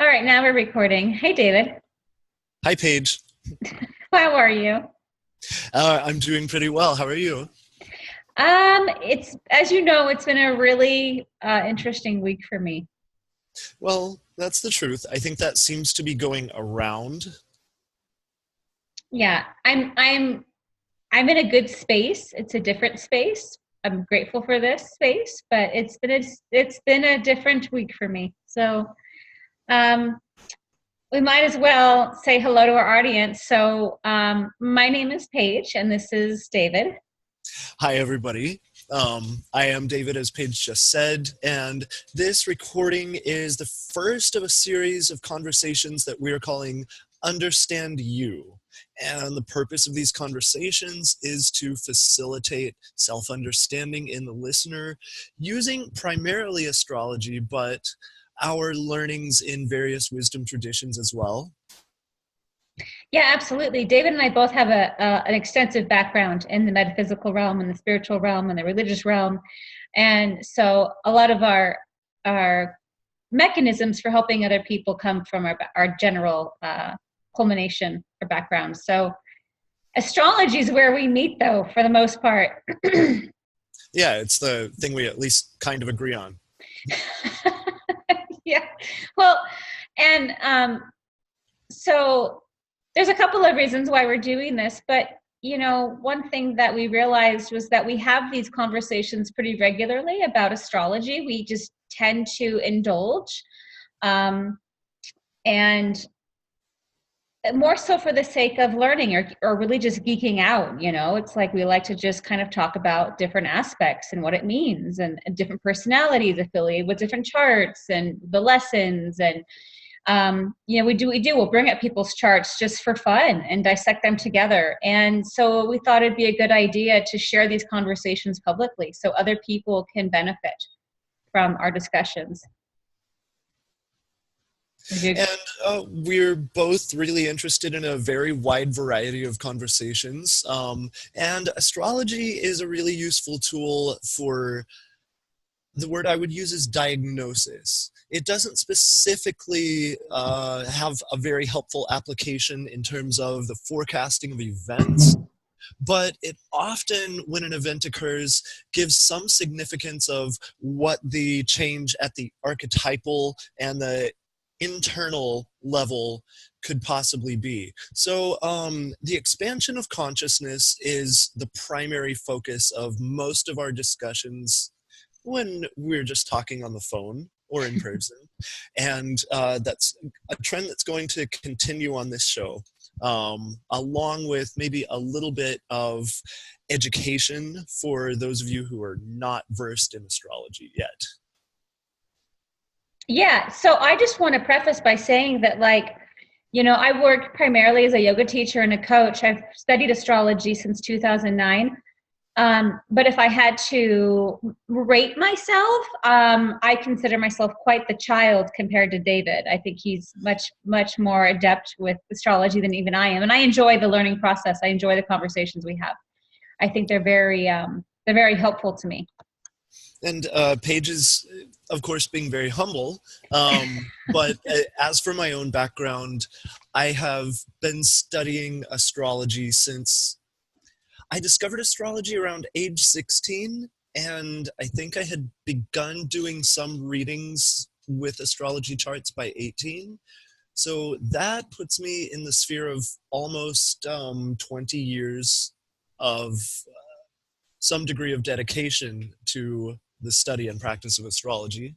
All right, now we're recording. Hey, David. Hi, Paige. How are you? I'm doing pretty well. How are you? It's as you know, it's been a really interesting week for me. Well, that's the truth. I think that seems to be going around. Yeah, I'm in a good space. It's a different space. I'm grateful for this space, but it's been a different week for me. So, um, we might as well say hello to our audience. So, my name is Paige, and this is David. Hi, everybody. I am David, as Paige just said, and this recording is the first of a series of conversations that we are calling Understand You. And the purpose of these conversations is to facilitate self-understanding in the listener using primarily astrology, but our learnings in various wisdom traditions as well. Yeah, absolutely. David and I both have an extensive background in the metaphysical realm and the spiritual realm and the religious realm, and so a lot of our mechanisms for helping other people come from our general culmination or background. So astrology is where we meet, though, for the most part. Yeah, it's the thing we at least kind of agree on. Yeah. Well, and so there's a couple of reasons why we're doing this, but one thing that we realized was that we have these conversations pretty regularly about astrology. We just tend to indulge, and more so for the sake of learning or really just geeking out. It's like we like to just kind of talk about different aspects and what it means, and different personalities affiliated with different charts and the lessons. And we'll bring up people's charts just for fun and dissect them together. And so we thought it'd be a good idea to share these conversations publicly so other people can benefit from our discussions. And we're both really interested in a very wide variety of conversations. And astrology is a really useful tool for, the word I would use is diagnosis. It doesn't specifically have a very helpful application in terms of the forecasting of events, but it often, when an event occurs, gives some significance of what the change at the archetypal and the internal level could possibly be. So the expansion of consciousness is the primary focus of most of our discussions when we're just talking on the phone or in person. And that's a trend that's going to continue on this show, along with maybe a little bit of education for those of you who are not versed in astrology yet. Yeah, so I just want to preface by saying that, I work primarily as a yoga teacher and a coach. I've studied astrology since 2009. But if I had to rate myself, I consider myself quite the child compared to David. I think he's much, much more adept with astrology than even I am. And I enjoy the learning process. I enjoy the conversations we have. I think they're very helpful to me. And Paige is, of course, being very humble. But as for my own background, I have been studying astrology since I discovered astrology around age 16. And I think I had begun doing some readings with astrology charts by 18. So that puts me in the sphere of almost 20 years of some degree of dedication to the study and practice of astrology.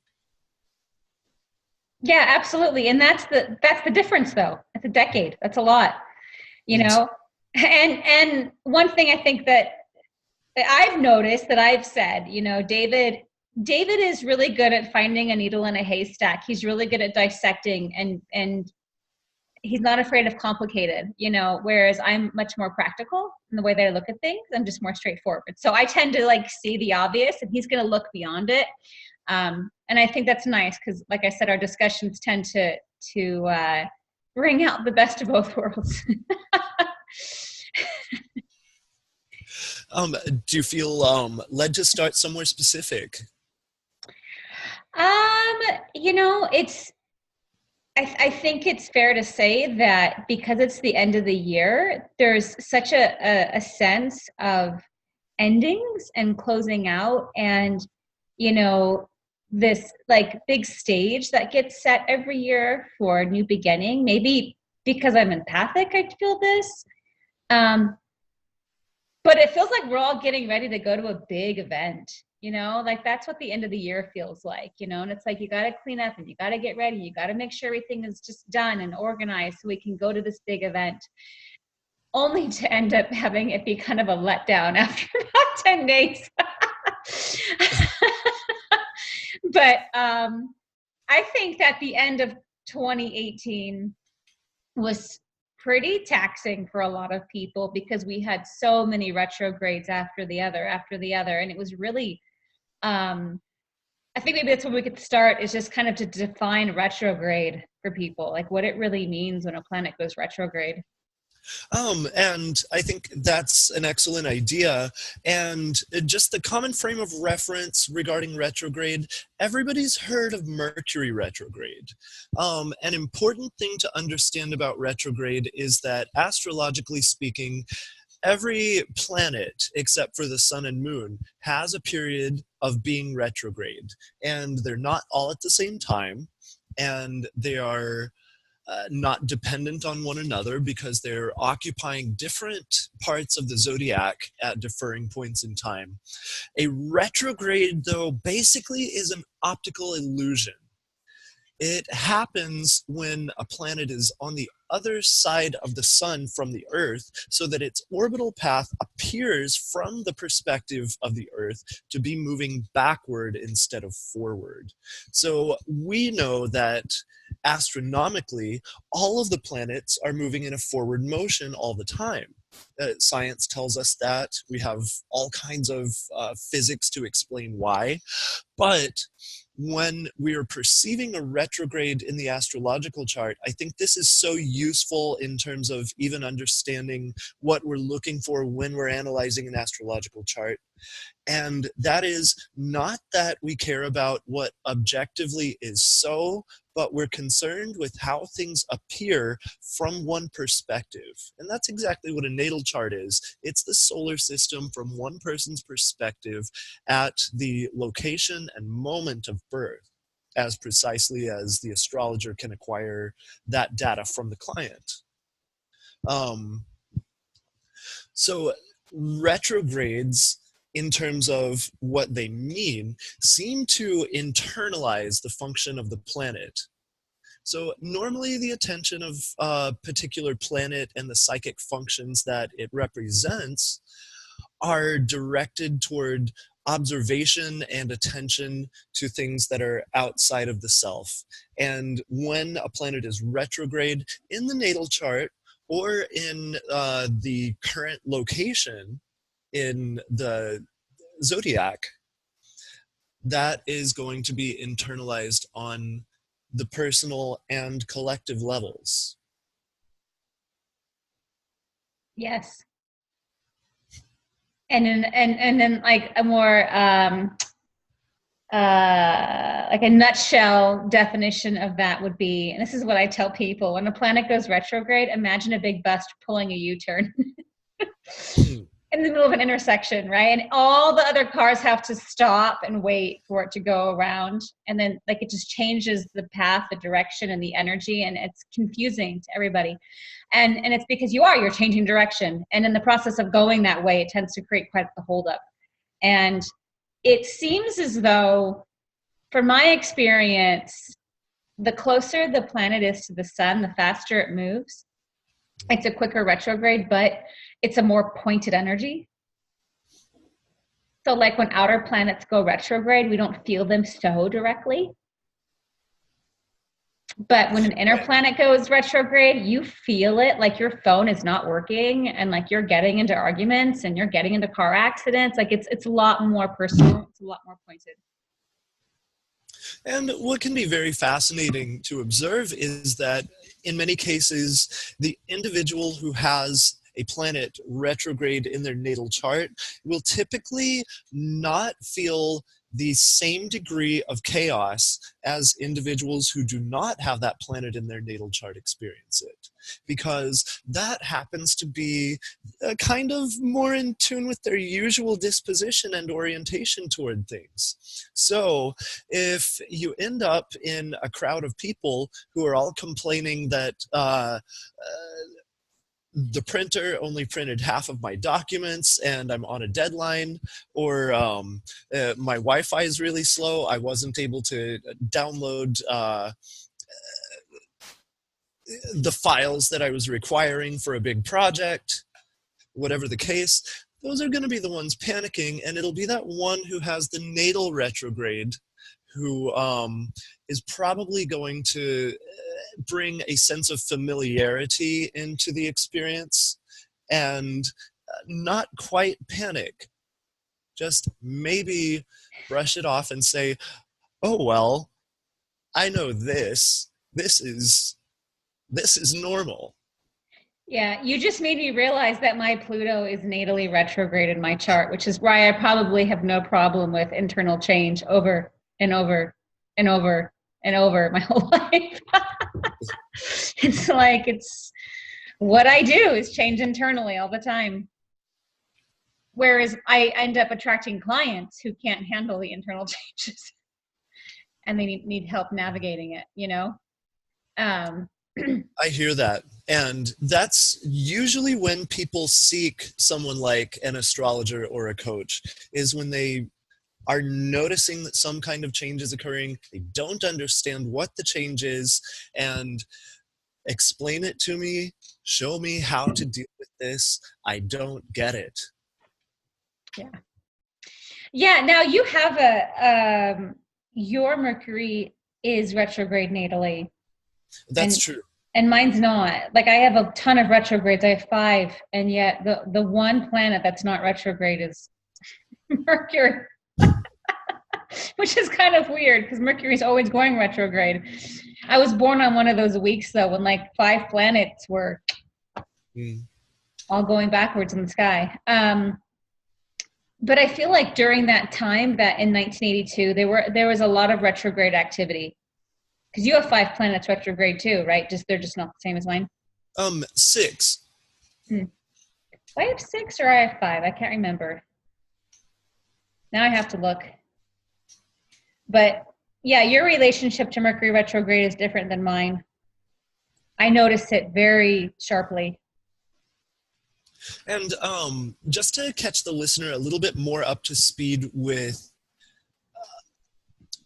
Yeah, absolutely. And that's the difference, though. It's a decade. That's a lot, you And know. And one thing I think that I've noticed, that I've said, David is really good at finding a needle in a haystack. He's really good at dissecting, and he's not afraid of complicated, whereas I'm much more practical in the way that I look at things. I'm just more straightforward. So I tend to see the obvious, and he's going to look beyond it. And I think that's nice because, like I said, our discussions tend to bring out the best of both worlds. do you feel led to start somewhere specific? Um, you know, it's I think it's fair to say that because it's the end of the year, there's such a sense of endings and closing out, and you know, this like big stage that gets set every year for new beginning. Maybe because I'm empathic, I feel this. But it feels like we're all getting ready to go to a big event, you know, like that's what the end of the year feels like, you know, and it's like you got to clean up and you got to get ready. You got to make sure everything is just done and organized so we can go to this big event, only to end up having it be kind of a letdown after about 10 days. But I think that the end of 2018 was pretty taxing for a lot of people because we had so many retrogrades after the other, and it was really I think maybe that's where we could start, is just kind of to define retrograde for people, like what it really means when a planet goes retrograde. And I think that's an excellent idea. And just the common frame of reference regarding retrograde, everybody's heard of Mercury retrograde. An important thing to understand about retrograde is that, astrologically speaking, every planet except for the sun and moon has a period of being retrograde, and they're not all at the same time, and they are not dependent on one another because they're occupying different parts of the zodiac at differing points in time. A retrograde, though, basically is an optical illusion. It happens when a planet is on the other side of the sun from the Earth, so that its orbital path appears from the perspective of the Earth to be moving backward instead of forward. So we know that astronomically, all of the planets are moving in a forward motion all the time. Science tells us that. We have all kinds of physics to explain why. But when we are perceiving a retrograde in the astrological chart, I think this is so useful in terms of even understanding what we're looking for when we're analyzing an astrological chart. And that is not that we care about what objectively is so, but we're concerned with how things appear from one perspective. And that's exactly what a natal chart is. It's the solar system from one person's perspective at the location and moment of birth, as precisely as the astrologer can acquire that data from the client. So retrogrades, in terms of what they mean, seem to internalize the function of the planet. So normally the attention of a particular planet and the psychic functions that it represents are directed toward observation and attention to things that are outside of the self. And when a planet is retrograde in the natal chart or in the current location in the zodiac, that is going to be internalized on the personal and collective levels. Yes. And then like a more like a nutshell definition of that would be, and this is what I tell people, when a planet goes retrograde, imagine a big bus pulling a U-turn in the middle of an intersection, right? And all the other cars have to stop and wait for it to go around. And then like it just changes the path, the direction, and the energy, and it's confusing to everybody. And it's because you're changing direction. And in the process of going that way, it tends to create quite the holdup. And it seems as though, from my experience, the closer the planet is to the sun, the faster it moves. It's a quicker retrograde, but it's a more pointed energy. So like when outer planets go retrograde, we don't feel them so directly. But when an inner planet goes retrograde, you feel it, like your phone is not working, and like you're getting into arguments and you're getting into car accidents. Like it's a lot more personal. It's a lot more pointed. And what can be very fascinating to observe is that in many cases, the individual who has a planet retrograde in their natal chart will typically not feel the same degree of chaos as individuals who do not have that planet in their natal chart experience it, because that happens to be kind of more in tune with their usual disposition and orientation toward things. So if you end up in a crowd of people who are all complaining that the printer only printed half of my documents and I'm on a deadline, or my Wi-Fi is really slow, I wasn't able to download the files that I was requiring for a big project, whatever the case, those are going to be the ones panicking, and it'll be that one who has the natal retrograde who is probably going to bring a sense of familiarity into the experience and not quite panic. Just maybe brush it off and say, oh, well, I know this. This is normal. Yeah, you just made me realize that my Pluto is natally retrograde in my chart, which is why I probably have no problem with internal change over and over and over and over my whole life. It's like, it's what I do is change internally all the time. Whereas I end up attracting clients who can't handle the internal changes and they need help navigating it, you know? I hear that. And that's usually when people seek someone like an astrologer or a coach, is when they are noticing that some kind of change is occurring. They don't understand what the change is, and explain it to me, show me how to deal with this. I don't get it. Yeah. Yeah. Now you have your Mercury is retrograde natally. That's true. And mine's not. Like, I have a ton of retrogrades. I have 5, and yet the one planet that's not retrograde is Mercury, which is kind of weird because Mercury's always going retrograde. I was born on one of those weeks though when like 5 planets were all going backwards in the sky. But I feel like during that time, that in 1982, there was a lot of retrograde activity. Because you have 5 planets retrograde too, right? They're just not the same as mine. 6. Do I have 6 or I have 5? I can't remember. Now I have to look. But yeah, your relationship to Mercury retrograde is different than mine. I noticed it very sharply. And just to catch the listener a little bit more up to speed with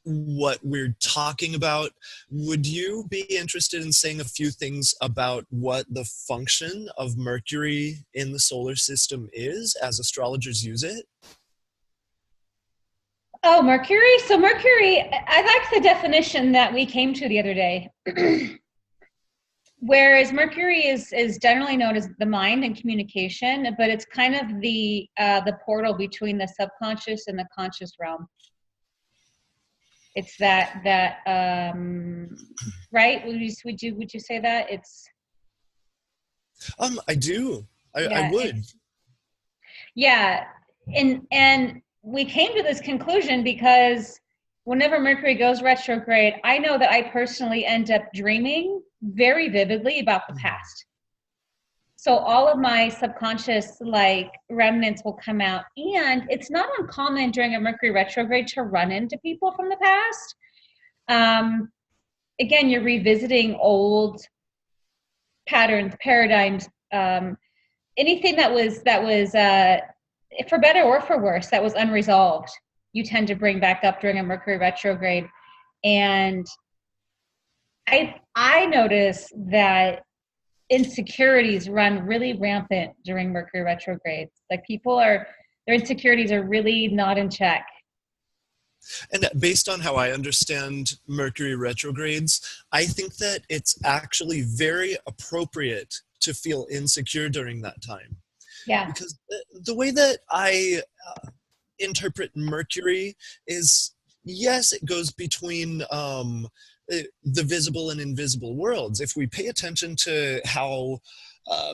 what we're talking about, would you be interested in saying a few things about what the function of Mercury in the solar system is as astrologers use it? Oh, Mercury. So Mercury, I like the definition that we came to the other day. Whereas Mercury is generally known as the mind and communication, but it's kind of the portal between the subconscious and the conscious realm. It's that right? Would you say that it's? I do. Yeah, I would. Yeah, and we came to this conclusion because whenever Mercury goes retrograde, I know that I personally end up dreaming very vividly about the past. So all of my subconscious like remnants will come out, and it's not uncommon during a Mercury retrograde to run into people from the past. Again, you're revisiting old patterns, paradigms, anything that was for better or for worse that was unresolved. You tend to bring back up during a Mercury retrograde, and I notice that insecurities run really rampant during Mercury retrograde. Like their insecurities are really not in check. And based on how I understand Mercury retrogrades, I think that it's actually very appropriate to feel insecure during that time. Yeah. Because the way that I interpret Mercury is, yes, it goes between the visible and invisible worlds. If we pay attention to how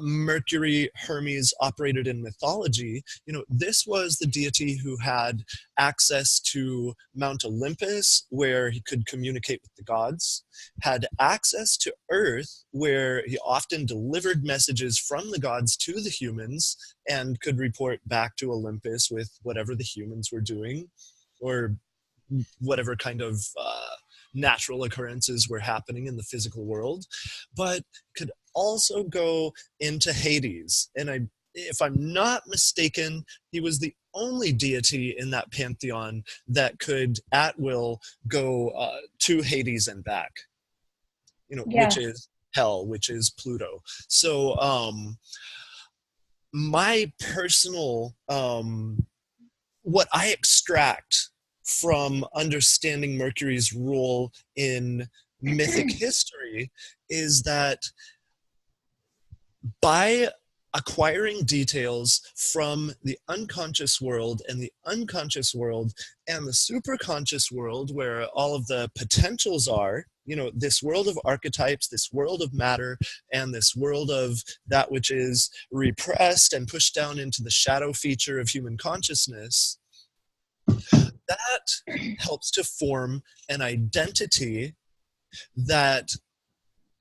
Mercury, Hermes operated in mythology, this was the deity who had access to Mount Olympus, where he could communicate with the gods, had access to Earth, where he often delivered messages from the gods to the humans and could report back to Olympus with whatever the humans were doing, or whatever kind of natural occurrences were happening in the physical world, but could also go into Hades. And if I'm not mistaken, he was the only deity in that pantheon that could at will go to Hades and back, which is hell, which is Pluto. So my personal, what I extract from understanding Mercury's role in mythic history is that by acquiring details from the unconscious world and the unconscious world and the superconscious world, where all of the potentials are, this world of archetypes, this world of matter, and this world of that which is repressed and pushed down into the shadow feature of human consciousness, that helps to form an identity that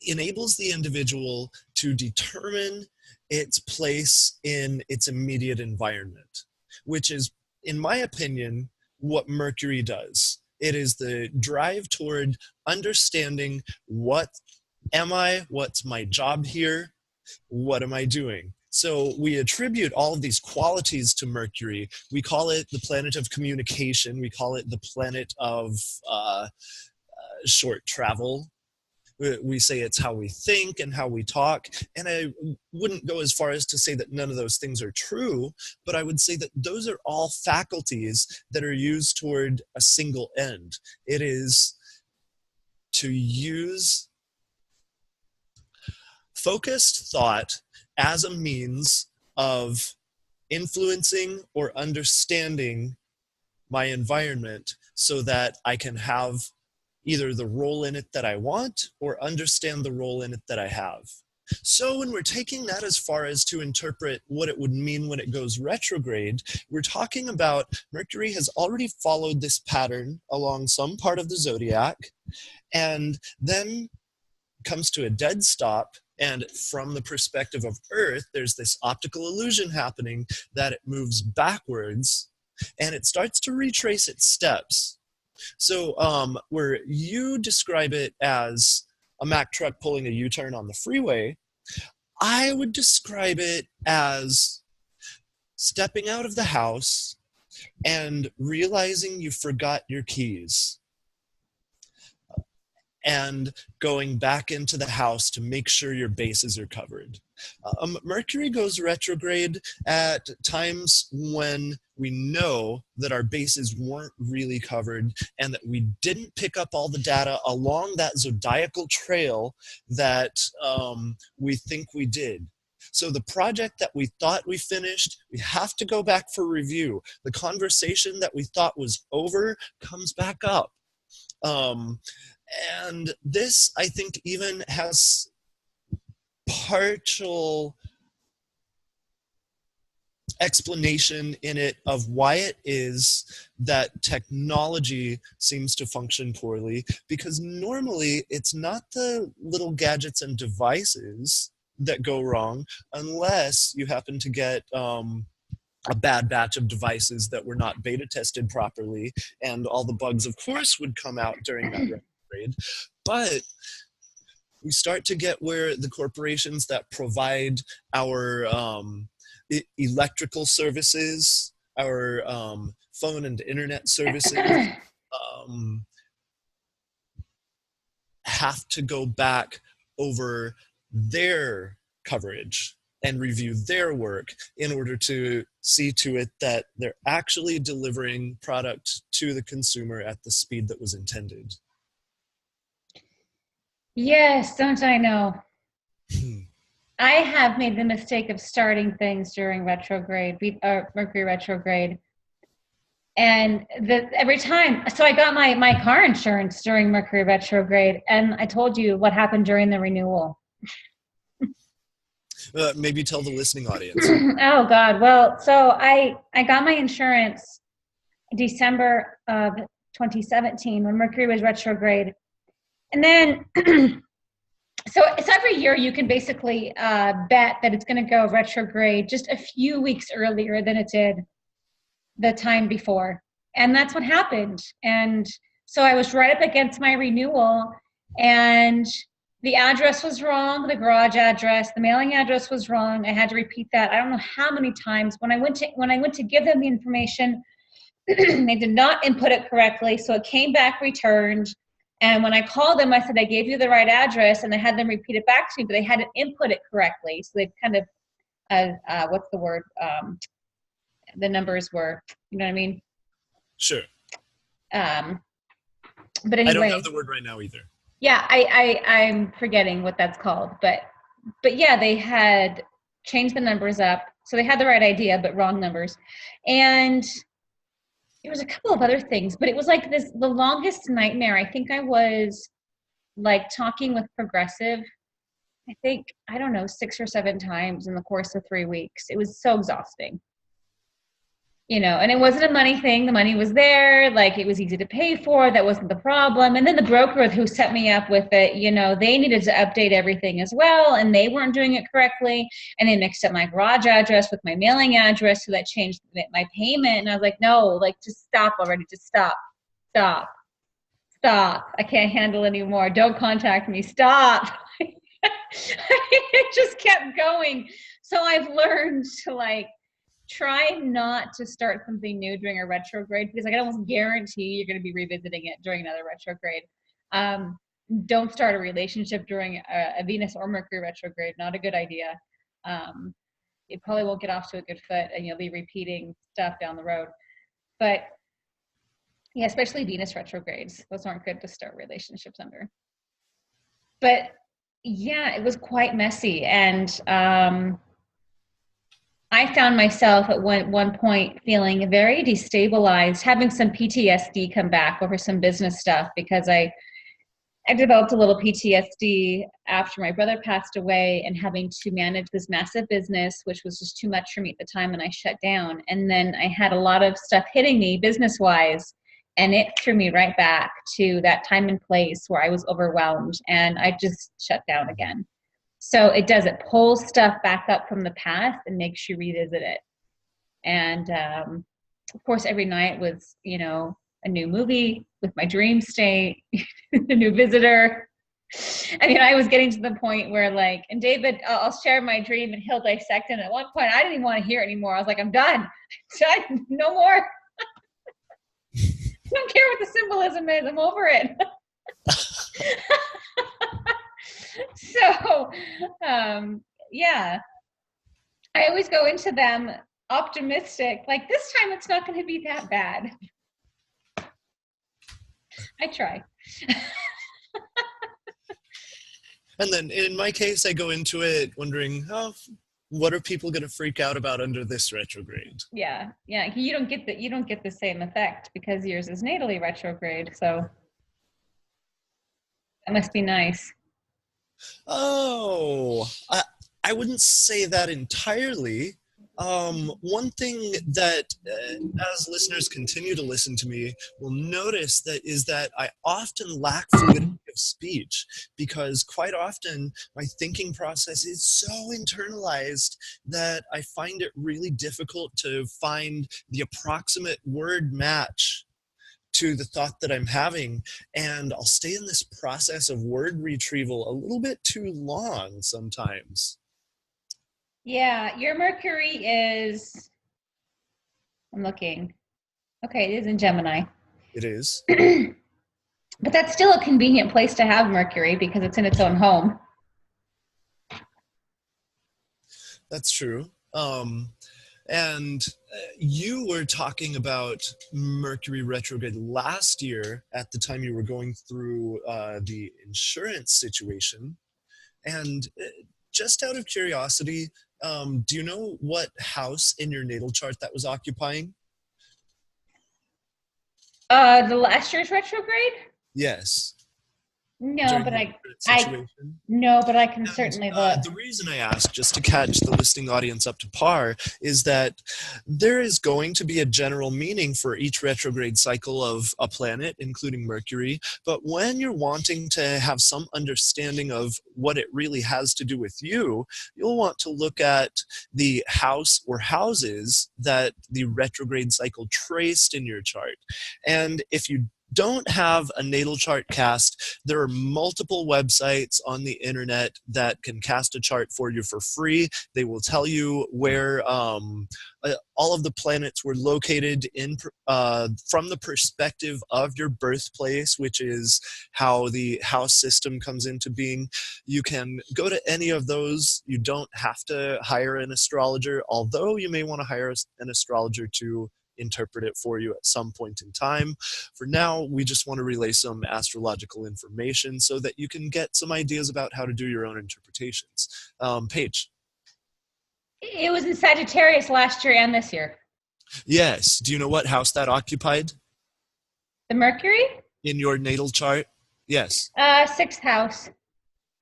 enables the individual to determine its place in its immediate environment, which is, in my opinion, what Mercury does. It is the drive toward understanding, what am I, what's my job here, what am I doing? So we attribute all of these qualities to Mercury. We call it the planet of communication. We call it the planet of short travel. We say it's how we think and how we talk. And I wouldn't go as far as to say that none of those things are true, but I would say that those are all faculties that are used toward a single end. It is to use focused thought as a means of influencing or understanding my environment so that I can have either the role in it that I want or understand the role in it that I have. So when we're taking that as far as to interpret what it would mean when it goes retrograde, we're talking about Mercury has already followed this pattern along some part of the zodiac and then comes to a dead stop. And from the perspective of Earth, there's this optical illusion happening that it moves backwards and it starts to retrace its steps. So where you describe it as a Mack truck pulling a U-turn on the freeway, I would describe it as stepping out of the house and realizing you forgot your keys and going back into the house to make sure your bases are covered. Mercury goes retrograde at times when we know that our bases weren't really covered and that we didn't pick up all the data along that zodiacal trail that we think we did. So the project that we thought we finished, we have to go back for review. The conversation that we thought was over comes back up. And this, I think, even has partial explanation in it of why it is that technology seems to function poorly, because normally it's not the little gadgets and devices that go wrong unless you happen to get a bad batch of devices that were not beta tested properly, and all the bugs, of course, would come out during that retrograde. But we start to get where the corporations that provide our electrical services, our phone and internet services, have to go back over their coverage and review their work in order to see to it that they're actually delivering product to the consumer at the speed that was intended. Yes, don't I know? I have made the mistake of starting things during retrograde, Mercury retrograde. And every time, so I got my car insurance during Mercury retrograde, and I told you what happened during the renewal. Maybe tell the listening audience. Oh God. Well, so I got my insurance December of 2017 when Mercury was retrograde. And then so it's every year you can basically bet that it's going to go retrograde just a few weeks earlier than it did the time before. And that's what happened. And so I was right up against my renewal, and the address was wrong, the garage address, the mailing address was wrong. I had to repeat that I don't know how many times. When I went to give them the information, they did not input it correctly, so it came back returned. And when I called them, I said, I gave you the right address, and I had them repeat it back to me, but they hadn't input it correctly. So they kind of, what's the word? The numbers were, you know what I mean? Sure. But anyway. I don't have the word right now either. Yeah, I'm forgetting what that's called. But yeah, they had changed the numbers up. So they had the right idea, but wrong numbers. And there was a couple of other things, but it was like the longest nightmare. I think I was like talking with Progressive, I think, I don't know, 6 or 7 times in the course of 3 weeks. It was so exhausting. You know, and it wasn't a money thing. The money was there. Like, it was easy to pay for. That wasn't the problem. And then the broker who set me up with it, you know, they needed to update everything as well, and they weren't doing it correctly. And they mixed up my garage address with my mailing address, so that changed my payment. And I was like, no, like, just stop already. Just stop. I can't handle anymore. Don't contact me. Stop. It just kept going. So I've learned to, like, try not to start something new during a retrograde, because I can almost guarantee you're going to be revisiting it during another retrograde. Don't start a relationship during a Venus or Mercury retrograde. Not a good idea. It probably won't get off to a good foot, and you'll be repeating stuff down the road. But yeah, especially Venus retrogrades. Those aren't good to start relationships under. But yeah, it was quite messy. And I found myself at one point feeling very destabilized, having some PTSD come back over some business stuff, because I developed a little PTSD after my brother passed away, and having to manage this massive business, which was just too much for me at the time, and I shut down. And then I had a lot of stuff hitting me business-wise, and it threw me right back to that time and place where I was overwhelmed, and I just shut down again. So it does, it pulls stuff back up from the past and makes you revisit it. And of course, every night was, you know, a new movie with my dream state, a new visitor. I mean, I was getting to the point where, like, and David, I'll share my dream and he'll dissect it. And at one point, I didn't even want to hear it anymore. I was like, I'm done. No more. I don't care what the symbolism is. I'm over it. So, yeah, I always go into them optimistic, like, this time it's not going to be that bad. I try. And then in my case, I go into it wondering, oh, what are people going to freak out about under this retrograde? Yeah. You don't get the same effect because yours is natally retrograde. So that must be nice. Oh, I wouldn't say that entirely. One thing that, as listeners continue to listen to me, will notice that I often lack fluidity of speech, because quite often my thinking process is so internalized that I find it really difficult to find the approximate word match to the thought that I'm having, and I'll stay in this process of word retrieval a little bit too long sometimes. Yeah, your Mercury is, I'm looking. Okay, it is in Gemini. It is. But that's still a convenient place to have Mercury because it's in its own home. That's true. And you were talking about Mercury retrograde last year at the time you were going through the insurance situation. And just out of curiosity, do you know what house in your natal chart that was occupying? The last year's retrograde? Yes, No, during but your I, current I, situation. no, but I can And certainly look. the reason I ask, just to catch the listening audience up to par, is that there is going to be a general meaning for each retrograde cycle of a planet, including Mercury. But when you're wanting to have some understanding of what it really has to do with you, you'll want to look at the house or houses that the retrograde cycle traced in your chart. And if you don't have a natal chart cast, there are multiple websites on the internet that can cast a chart for you for free. They will tell you where all of the planets were located in from the perspective of your birthplace, which is how the house system comes into being. You can go to any of those. You don't have to hire an astrologer, although you may want to hire an astrologer to interpret it for you at some point in time. For now, we just want to relay some astrological information so that you can get some ideas about how to do your own interpretations. Paige. It was in Sagittarius last year and this year. Yes. Do you know what house that occupied The Mercury? in your natal chart? Yes. Sixth house.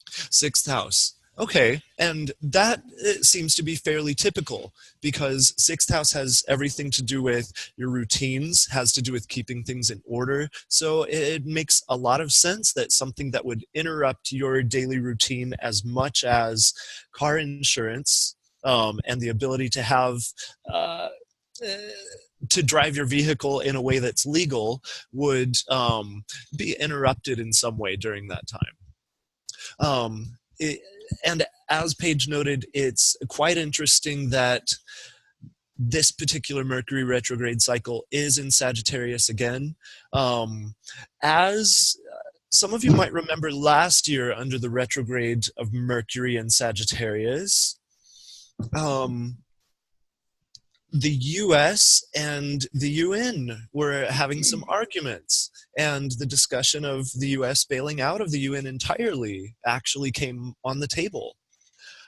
Sixth house. Okay, and that seems to be fairly typical because sixth house has everything to do with your routines, has to do with keeping things in order. So it makes a lot of sense that something that would interrupt your daily routine as much as car insurance and the ability to have to drive your vehicle in a way that's legal would be interrupted in some way during that time. And as Paige noted, it's quite interesting that this particular Mercury retrograde cycle is in Sagittarius again. As some of you might remember last year under the retrograde of Mercury in Sagittarius, the US and the UN were having some arguments, and the discussion of the US bailing out of the UN entirely actually came on the table.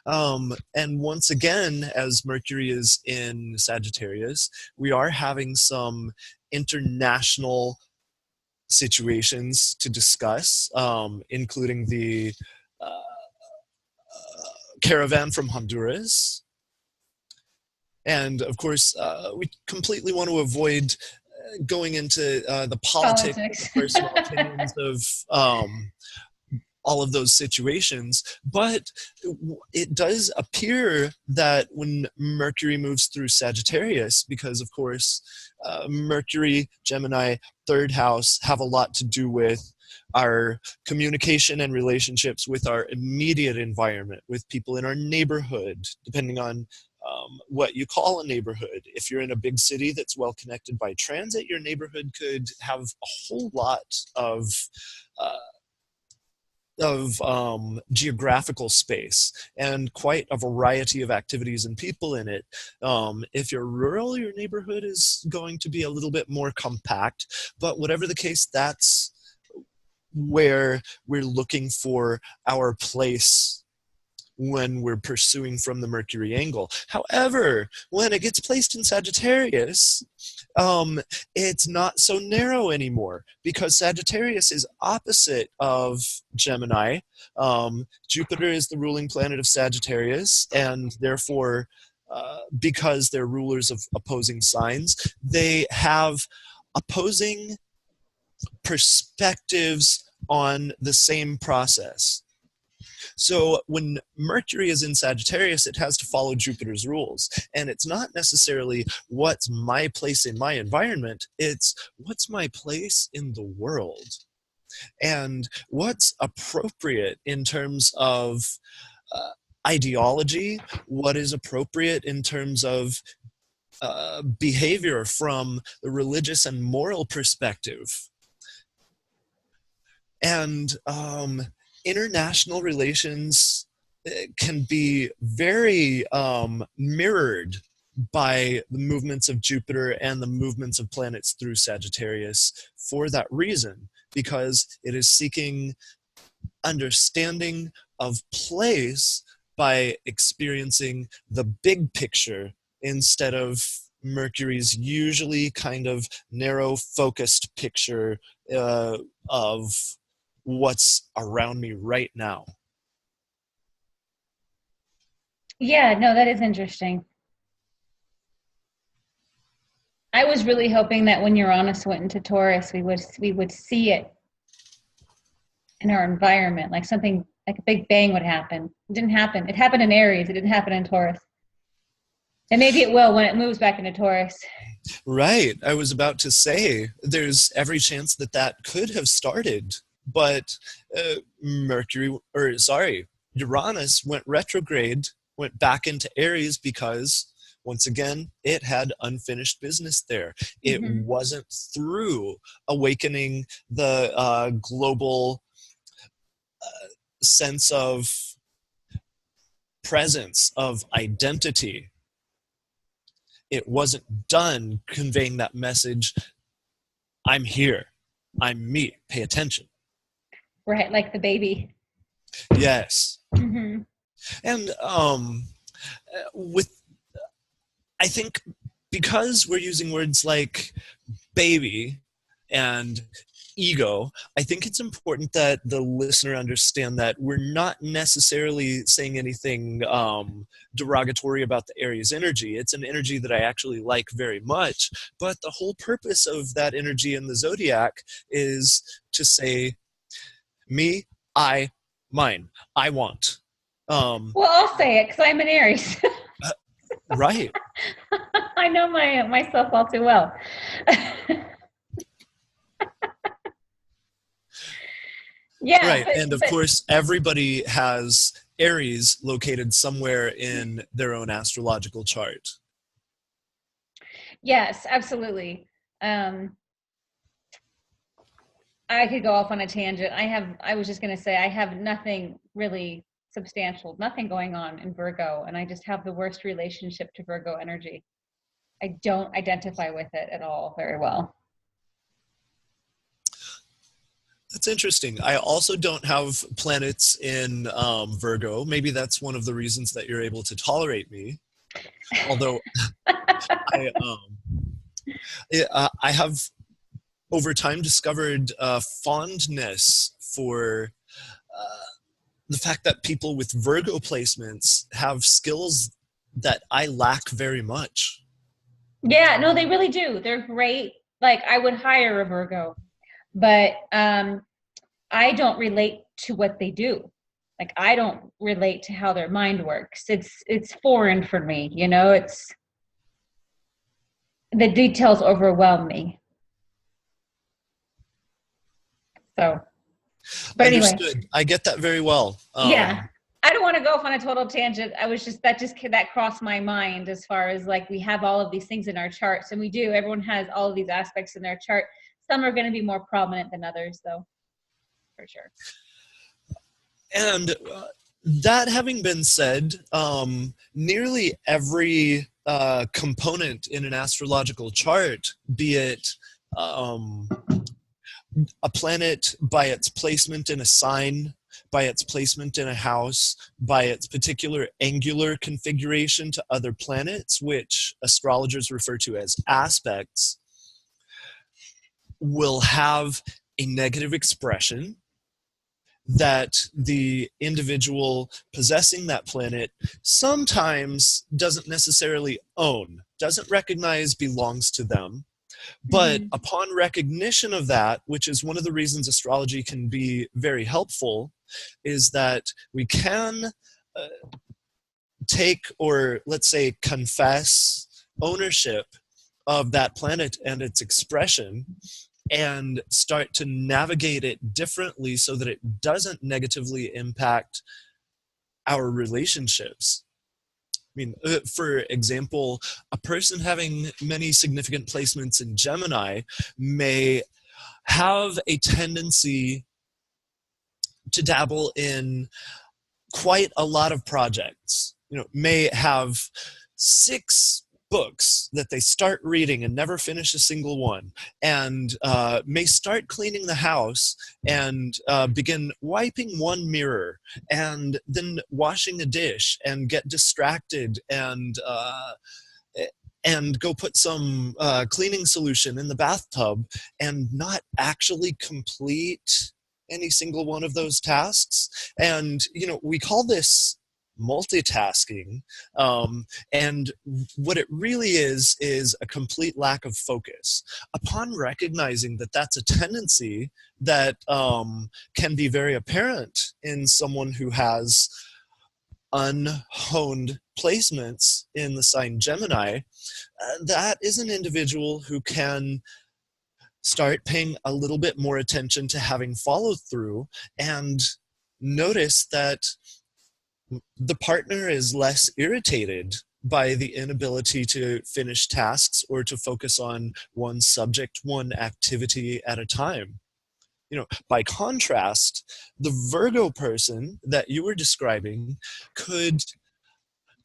And once again, as Mercury is in Sagittarius, we are having some international situations to discuss, including the caravan from Honduras. And of course, we completely want to avoid going into the politics, personal opinions of all of those situations. But it does appear that when Mercury moves through Sagittarius, because of course, Mercury, Gemini, third house have a lot to do with our communication and relationships with our immediate environment, with people in our neighborhood, depending on what you call a neighborhood. If you're in a big city that's well connected by transit, your neighborhood could have a whole lot of geographical space and quite a variety of activities and people in it. If you're rural, your neighborhood is going to be a little bit more compact, but whatever the case, that's where we're looking for our place when we're pursuing from the Mercury angle. However, when it gets placed in Sagittarius, it's not so narrow anymore because Sagittarius is opposite of Gemini. Jupiter is the ruling planet of Sagittarius, and therefore, because they're rulers of opposing signs, they have opposing perspectives on the same process. So when Mercury is in Sagittarius, it has to follow Jupiter's rules. And it's not necessarily what's my place in my environment, it's what's my place in the world. And what's appropriate in terms of ideology, what is appropriate in terms of behavior from the religious and moral perspective. And international relations can be very mirrored by the movements of Jupiter and the movements of planets through Sagittarius for that reason, because it is seeking understanding of place by experiencing the big picture instead of Mercury's usually kind of narrow focused picture of what's around me right now. Yeah, no, that is interesting. I was really hoping that when Uranus went into Taurus, we would see it in our environment, like something like a big bang would happen. It didn't happen. It happened in Aries. It didn't happen in Taurus. And maybe it will when it moves back into Taurus. Right. I was about to say there's every chance that that could have started, but Uranus went retrograde, went back into Aries because, once again, it had unfinished business there. It wasn't through awakening the global sense of presence, of identity. It wasn't done conveying that message, I'm here, I'm me, pay attention. Right, like the baby. Yes. Mm-hmm. And I think because we're using words like baby and ego, I think it's important that the listener understand that we're not necessarily saying anything derogatory about the Aries energy. It's an energy that I actually like very much, but the whole purpose of that energy in the zodiac is to say, me, I, mine, I want. Well, I'll say it because I'm an Aries. Right. I know myself all too well. Yeah. Right. And of course, everybody has Aries located somewhere in their own astrological chart. Yes, absolutely. I could go off on a tangent. I was just going to say, I have nothing really substantial, nothing going on in Virgo, and I just have the worst relationship to Virgo energy. I don't identify with it at all very well. That's interesting. I also don't have planets in Virgo. Maybe that's one of the reasons that you're able to tolerate me. Although I have over time discovered fondness for the fact that people with Virgo placements have skills that I lack very much. Yeah, no, they really do. They're great. Like, I would hire a Virgo, but I don't relate to what they do. Like, I don't relate to how their mind works. It's foreign for me, you know. It's the details overwhelm me. So, but Understood. anyway, I get that very well. yeah. I don't want to go off on a total tangent. I was just that crossed my mind as far as like we have all of these things in our charts, and we do. Everyone has all of these aspects in their chart. Some are going to be more prominent than others, though, for sure. And that having been said, nearly every component in an astrological chart, be it a planet by its placement in a sign, by its placement in a house, by its particular angular configuration to other planets, which astrologers refer to as aspects, will have a negative expression that the individual possessing that planet sometimes doesn't necessarily own, doesn't recognize belongs to them. But upon recognition of that, which is one of the reasons astrology can be very helpful, is that we can take, or let's say confess, ownership of that planet and its expression, and start to navigate it differently so that it doesn't negatively impact our relationships. I mean, for example, a person having many significant placements in Gemini may have a tendency to dabble in quite a lot of projects. You know, may have 6 books that they start reading and never finish a single one, and may start cleaning the house and begin wiping one mirror and then washing a dish and get distracted and and go put some cleaning solution in the bathtub and not actually complete any single one of those tasks. And, we call this multitasking. And what it really is a complete lack of focus. Upon recognizing that that's a tendency that can be very apparent in someone who has unhoned placements in the sign Gemini, that is an individual who can start paying a little bit more attention to having follow through and notice that the partner is less irritated by the inability to finish tasks or to focus on one subject, one activity at a time. By contrast, the Virgo person that you were describing could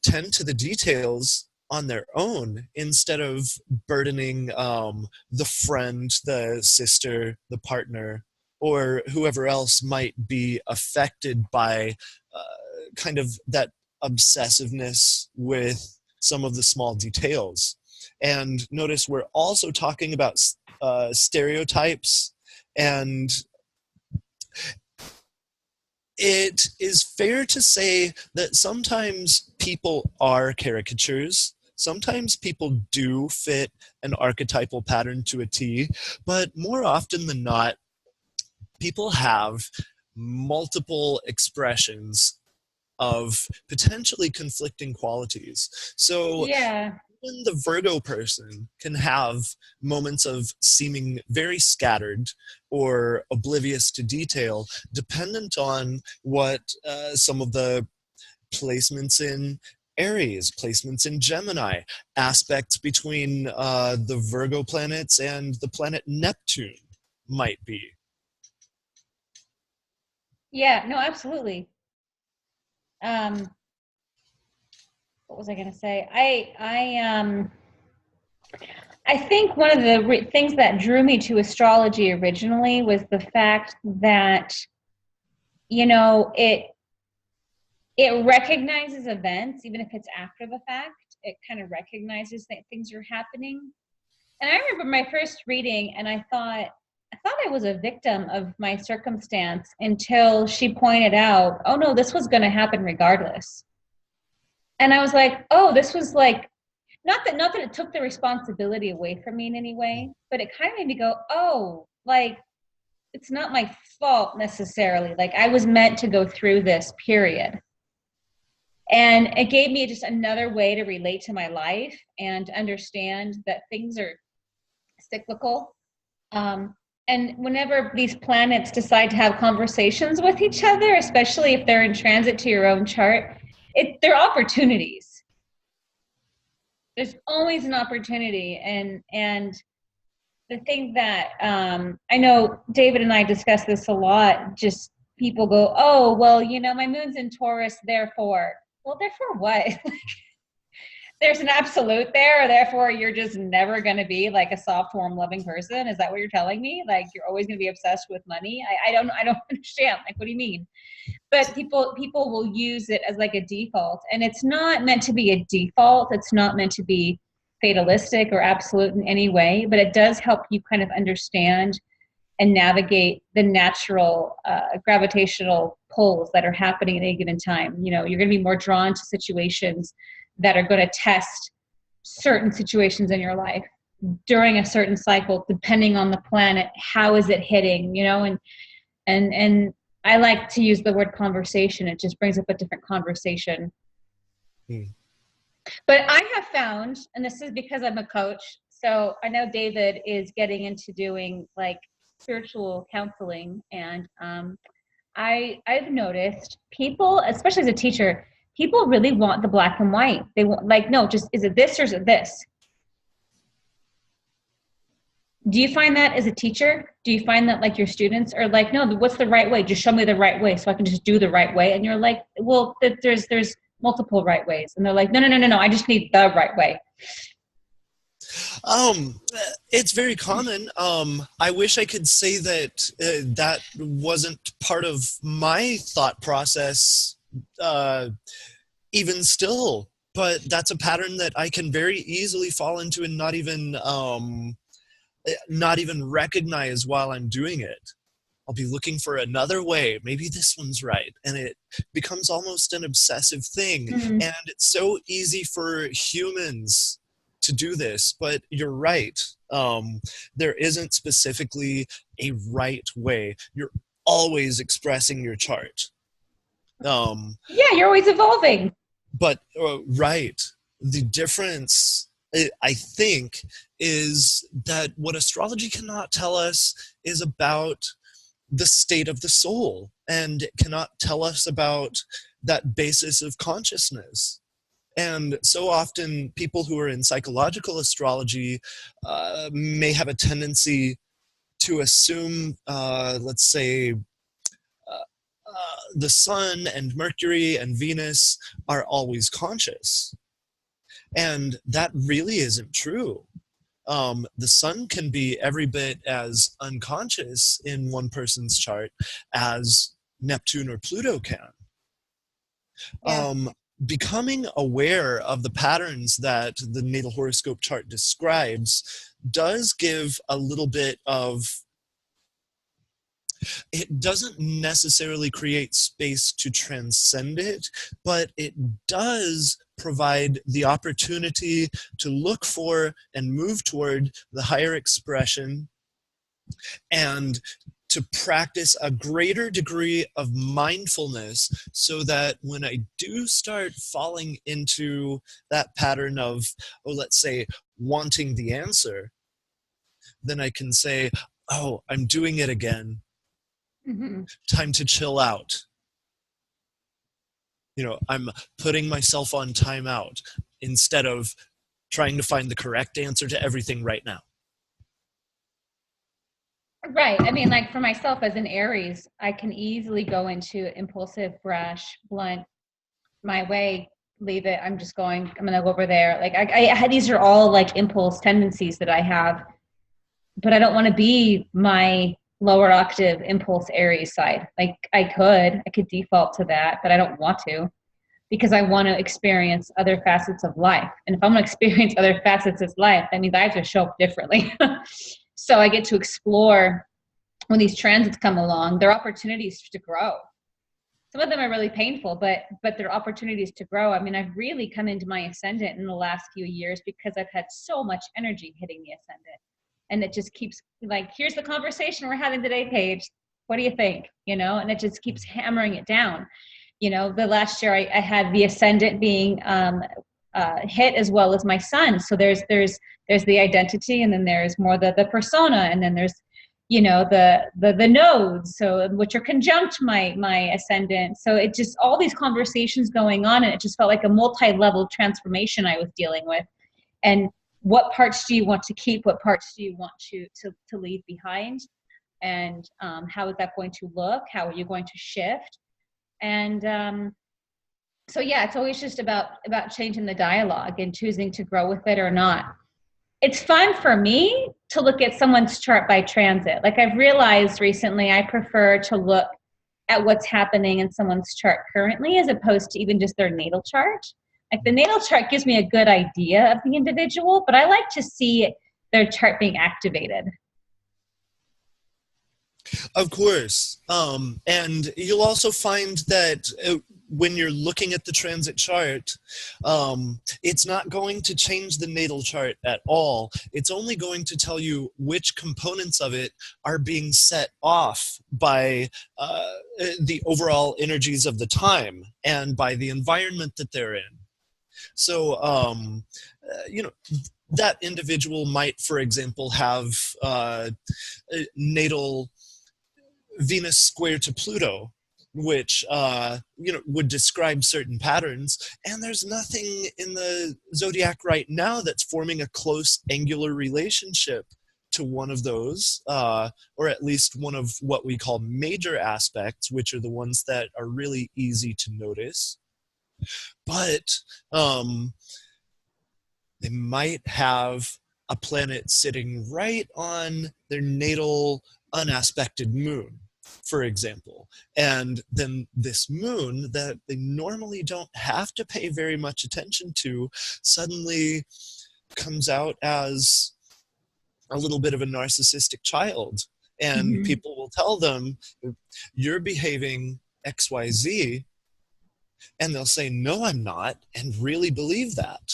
tend to the details on their own instead of burdening the friend, the sister, the partner, or whoever else might be affected by kind of that obsessiveness with some of the small details. And notice we're also talking about stereotypes, and it is fair to say that sometimes people are caricatures. Sometimes people do fit an archetypal pattern to a T, but more often than not, people have multiple expressions of potentially conflicting qualities. So Yeah. even the Virgo person can have moments of seeming very scattered or oblivious to detail, dependent on what some of the placements in Aries, placements in Gemini, aspects between the Virgo planets and the planet Neptune might be. Yeah, no, absolutely. Um, what was I going to say? I think one of the things that drew me to astrology originally was the fact that, it recognizes events, even if it's after the fact. It kind of recognizes that things are happening. And I remember my first reading, and I thought I was a victim of my circumstance until she pointed out, oh no, this was going to happen regardless. And I was like, oh, this was like, not that it took the responsibility away from me in any way, but it kind of made me go, oh, like, it's not my fault necessarily. Like, I was meant to go through this, period. And it gave me just another way to relate to my life and understand that things are cyclical. And whenever these planets decide to have conversations with each other, especially if they're in transit to your own chart, they're opportunities. There's always an opportunity. And the thing that I know David and I discuss this a lot, just people go, oh, well, my moon's in Taurus, therefore. Well, therefore what? There's an absolute there, therefore you're just never going to be like a soft, warm, loving person. Is that what you're telling me? Like, you're always going to be obsessed with money? I don't understand. Like, what do you mean? But people will use it as like a default, and it's not meant to be a default. It's not meant to be fatalistic or absolute in any way, but it does help you kind of understand and navigate the natural gravitational pulls that are happening at any given time. You're going to be more drawn to situations that are going to test certain situations in your life during a certain cycle, depending on the planet. How is it hitting? And I like to use the word conversation. It just brings up a different conversation. But I have found, and this is because I'm a coach, so I know David is getting into doing like spiritual counseling, and I've noticed people, especially as a teacher, people really want the black and white. They want, like, no, just, is it this or is it this? Do you find that as a teacher? Do you find that like your students are like, no, what's the right way? Just show me the right way so I can just do the right way. And you're like, well, there's multiple right ways. And they're like, no, I just need the right way. It's very common. I wish I could say that that wasn't part of my thought process, even still but that's a pattern that I can very easily fall into and not even recognize while I'm doing it. I'll be looking for another way. Maybe this one's right. And it becomes almost an obsessive thing. Mhm. And it's so easy for humans to do this, but you're right. There isn't specifically a right way. You're always expressing your chart. Yeah, you're always evolving. But right, the difference, I think, is that what astrology cannot tell us is about the state of the soul, and it cannot tell us about that basis of consciousness. And so often people who are in psychological astrology may have a tendency to assume, let's say, the sun and Mercury and Venus are always conscious. And that really isn't true. The sun can be every bit as unconscious in one person's chart as Neptune or Pluto can. Yeah. Becoming aware of the patterns that the natal horoscope chart describes does give a little bit of, it doesn't necessarily create space to transcend it, but it does provide the opportunity to look for and move toward the higher expression, and to practice a greater degree of mindfulness, so that when I do start falling into that pattern of, oh, let's say, wanting the answer, then I can say, oh, I'm doing it again. Hmm. Time to chill out. I'm putting myself on timeout instead of trying to find the correct answer to everything right now. Right. I mean, like for myself as an Aries, I can easily go into impulsive, brash, blunt, my way, leave it. I'm going to go over there. Like these are all like impulse tendencies that I have, but I don't want to be my lower octave impulse Aries side. Like I could default to that, but I don't want to, because I want to experience other facets of life. And if I'm going to experience other facets of life, that means I have to show up differently. So I get to explore when these transits come along. They're opportunities to grow. Some of them are really painful, but they're opportunities to grow. I mean, I've really come into my ascendant in the last few years because I've had so much energy hitting the ascendant. And it just keeps like, here's the conversation we're having today, Paige. What do you think? And it just keeps hammering it down. The last year I had the ascendant being hit, as well as my sun. So there's the identity, and then there's more the persona, and then there's the nodes, so which are conjunct my ascendant. So it just, all these conversations going on, and it just felt like a multi-level transformation I was dealing with. And what parts do you want to keep? What parts do you want to leave behind? And how is that going to look? How are you going to shift? And so yeah, it's always just about changing the dialogue and choosing to grow with it or not. It's fun for me to look at someone's chart by transit. Like I've realized recently, I prefer to look at what's happening in someone's chart currently, as opposed to even just their natal chart. Like the natal chart gives me a good idea of the individual, but I like to see their chart being activated. Of course. And you'll also find that when you're looking at the transit chart, it's not going to change the natal chart at all. It's only going to tell you which components of it are being set off by the overall energies of the time and by the environment that they're in. So, that individual might, for example, have natal Venus square to Pluto, which would describe certain patterns, and there's nothing in the zodiac right now that's forming a close angular relationship to one of those, or at least one of what we call major aspects, which are the ones that are really easy to notice. But they might have a planet sitting right on their natal unaspected moon. for example. And then this moon that they normally don't have to pay very much attention to suddenly comes out as a little bit of a narcissistic child. And Mm-hmm. people will tell them, you're behaving XYZ. And they'll say, no, I'm not, and really believe that.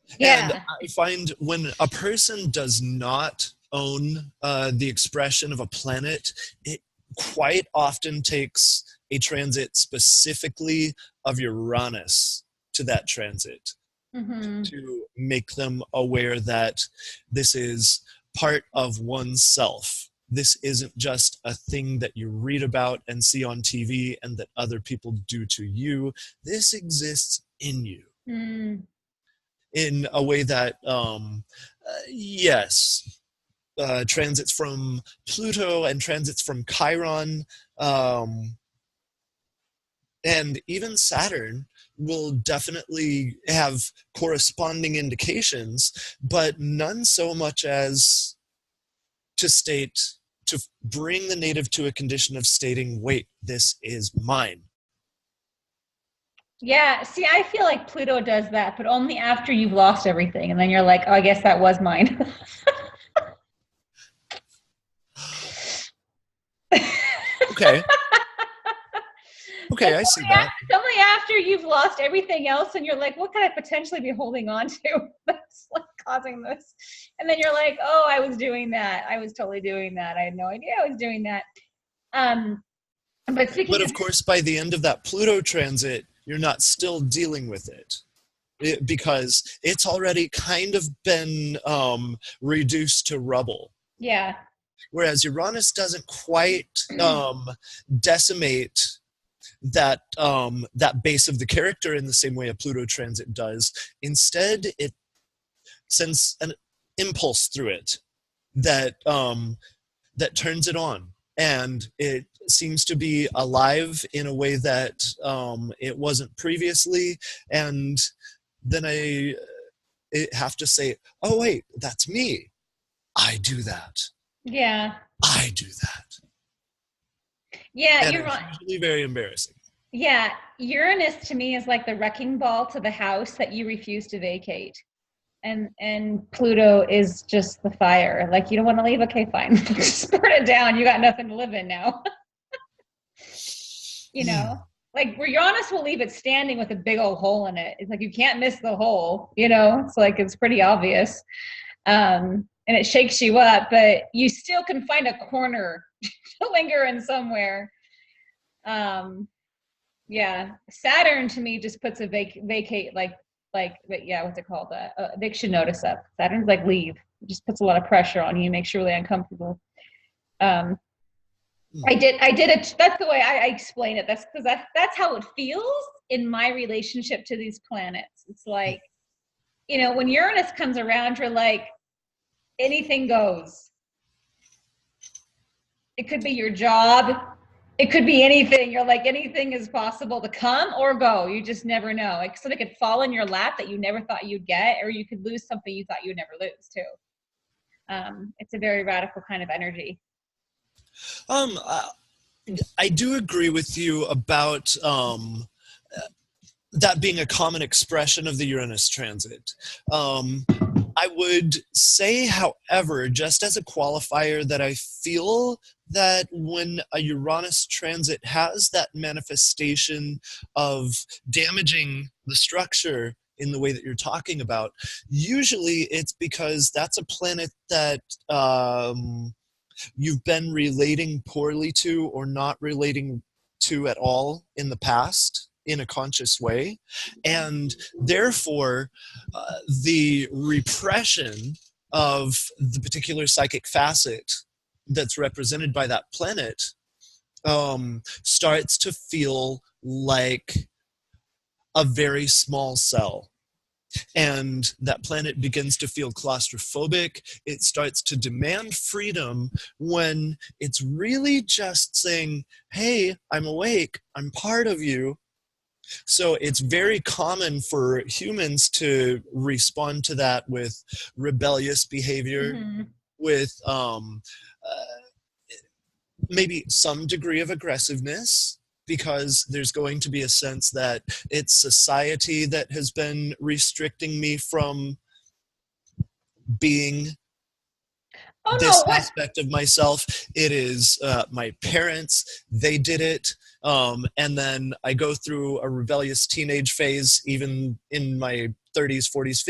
And Yeah. I find when a person does not own the expression of a planet, it quite often takes a transit specifically of Uranus to that transit Mm-hmm. to make them aware that this is part of oneself. This isn't just a thing that you read about and see on TV and that other people do to you. This exists in you Mm. in a way that, yes, transits from Pluto and transits from Chiron, and even Saturn will definitely have corresponding indications, but none so much as to state, to bring the native to a condition of stating, wait, this is mine. Yeah, see, I feel like Pluto does that, but only after you've lost everything. And then you're like, oh, I guess that was mine. Okay. Okay, It's I see that. only after you've lost everything else and you're like, what could I potentially be holding on to that's like causing this? And then you're like, oh, I was doing that. I was totally doing that. I had no idea I was doing that. Um, but But speaking of, of course, by the end of that Pluto transit, you're not still dealing with it because it's already kind of been reduced to rubble. yeah, Whereas Uranus doesn't quite decimate that base of the character in the same way a Pluto transit does. Instead, it sends an impulse through it that turns it on, and it seems to be alive in a way that it wasn't previously. And then I have to say, oh wait, that's me. I do that. yeah, I do that. yeah, And you're it's right. usually very embarrassing. Yeah, Uranus to me is like the wrecking ball to the house that you refuse to vacate. And Pluto is just the fire. Like you don't want to leave, okay, fine. Just burn it down. You got nothing to live in now. You know? Like Uranus will leave it standing with a big old hole in it. It's like you can't miss the hole, you know? It's like it's pretty obvious. And it shakes you up, but you still can find a corner to linger in somewhere. Um, Yeah, Saturn to me just puts a vacate yeah, what's it called? Eviction notice up. Saturn's like leave. It just puts a lot of pressure on you, makes you really uncomfortable. Um, I did it. That's the way I explain it. That's because that's how it feels in my relationship to these planets. It's like, you know, when Uranus comes around, you're like, anything goes. It could be your job. It could be anything. You're like, anything is possible to come or go. You just never know. Like, so they could fall in your lap that you never thought you'd get, or you could lose something you thought you'd never lose too. It's a very radical kind of energy. Um, I do agree with you about that being a common expression of the Uranus transit. I would say, however, just as a qualifier, that I feel that when a Uranus transit has that manifestation of damaging the structure in the way that you're talking about, usually it's because that's a planet that you've been relating poorly to or not relating to at all in the past in a conscious way. And therefore, the repression of the particular psychic facet that's represented by that planet starts to feel like a very small cell. And that planet begins to feel claustrophobic. It starts to demand freedom when it's really just saying, hey, I'm awake, I'm part of you. So it's very common for humans to respond to that with rebellious behavior, Mm-hmm. with maybe some degree of aggressiveness, because there's going to be a sense that it's society that has been restricting me from being Oh this no, what? aspect of myself. It is my parents, they did it. And then I go through a rebellious teenage phase, even in my 30s, 40s,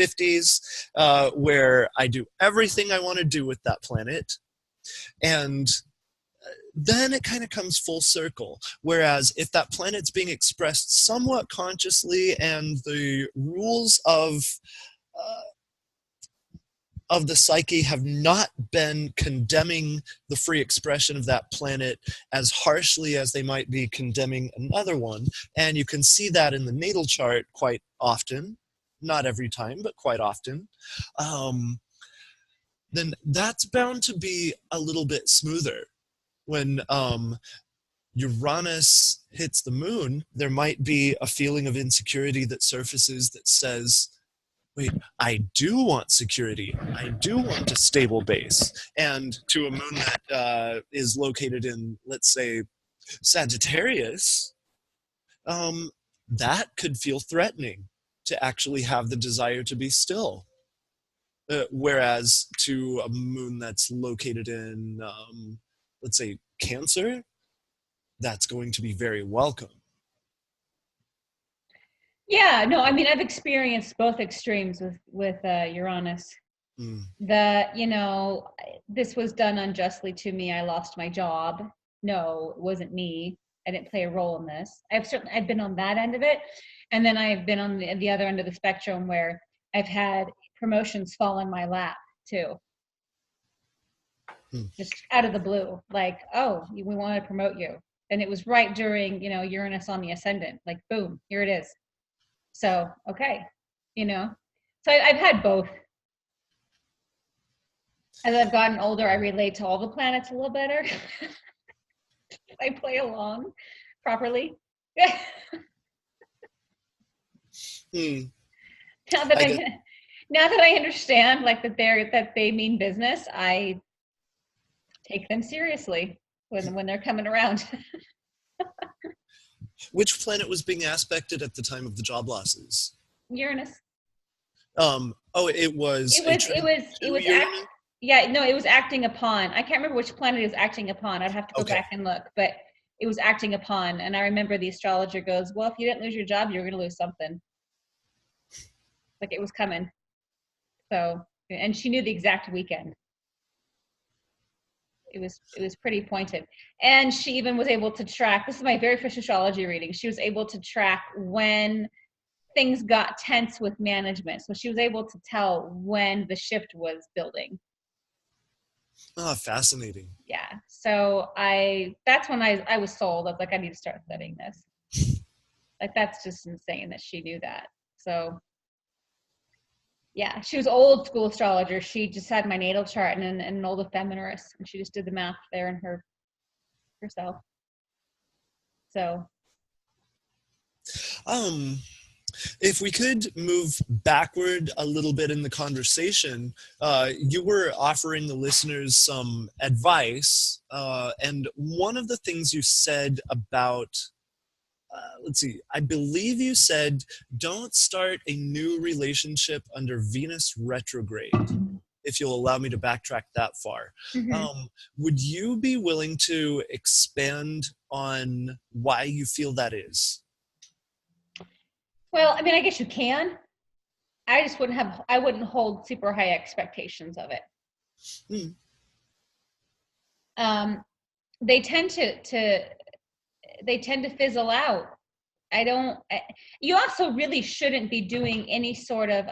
50s, where I do everything I want to do with that planet. And then it kind of comes full circle. Whereas if that planet's being expressed somewhat consciously and the rules uh, of the psyche have not been condemning the free expression of that planet as harshly as they might be condemning another one. And you can see that in the natal chart quite often, not every time, but quite often. Then that's bound to be a little bit smoother. When Uranus hits the moon, there might be a feeling of insecurity that surfaces that says, wait, I do want security. I do want a stable base. And to a moon that is located in, let's say, Sagittarius, that could feel threatening to actually have the desire to be still. Whereas to a moon that's located in, let's say, Cancer, that's going to be very welcome. Yeah, no, I mean, I've experienced both extremes with Uranus. Mm. This was done unjustly to me. I lost my job. No, it wasn't me. I didn't play a role in this. I've been on that end of it, and then I've been on the other end of the spectrum where I've had promotions fall in my lap too, just out of the blue. Like, oh, we want to promote you, and it was right during Uranus on the ascendant. Like, boom, here it is. So okay, so I've had both. As I've gotten older, I relate to all the planets a little better. I play along properly. Mm. now that I I get now that I understand like that they mean business, I take them seriously when they're coming around. Which planet was being aspected at the time of the job losses? Uranus. Oh, it was It was Uranus? yeah, no, it was acting upon. I can't remember which planet it was acting upon. I'd have to go Okay. back and look, but it was acting upon. And I remember the astrologer goes, well, if you didn't lose your job, you're going to lose something. Like it was coming. So, and she knew the exact weekend. It was pretty pointed. And she even was able to track, this is my very first astrology reading. She was able to track when things got tense with management. So she was able to tell when the shift was building. Oh, fascinating. Yeah. So that's when I was sold. I was like, I need to start studying this. Like that's just insane that she knew that. So yeah, she was old school astrologer. She just had my natal chart and an old ephemeris, and she just did the math there in herself. So If we could move backward a little bit in the conversation, you were offering the listeners some advice, and one of the things you said about let's see, I believe you said, don't start a new relationship under Venus retrograde, if you'll allow me to backtrack that far. Would you be willing to expand on why you feel that is? well, I mean, I guess you can. I wouldn't hold super high expectations of it. Hmm. They tend to fizzle out. You also really shouldn't be doing any sort of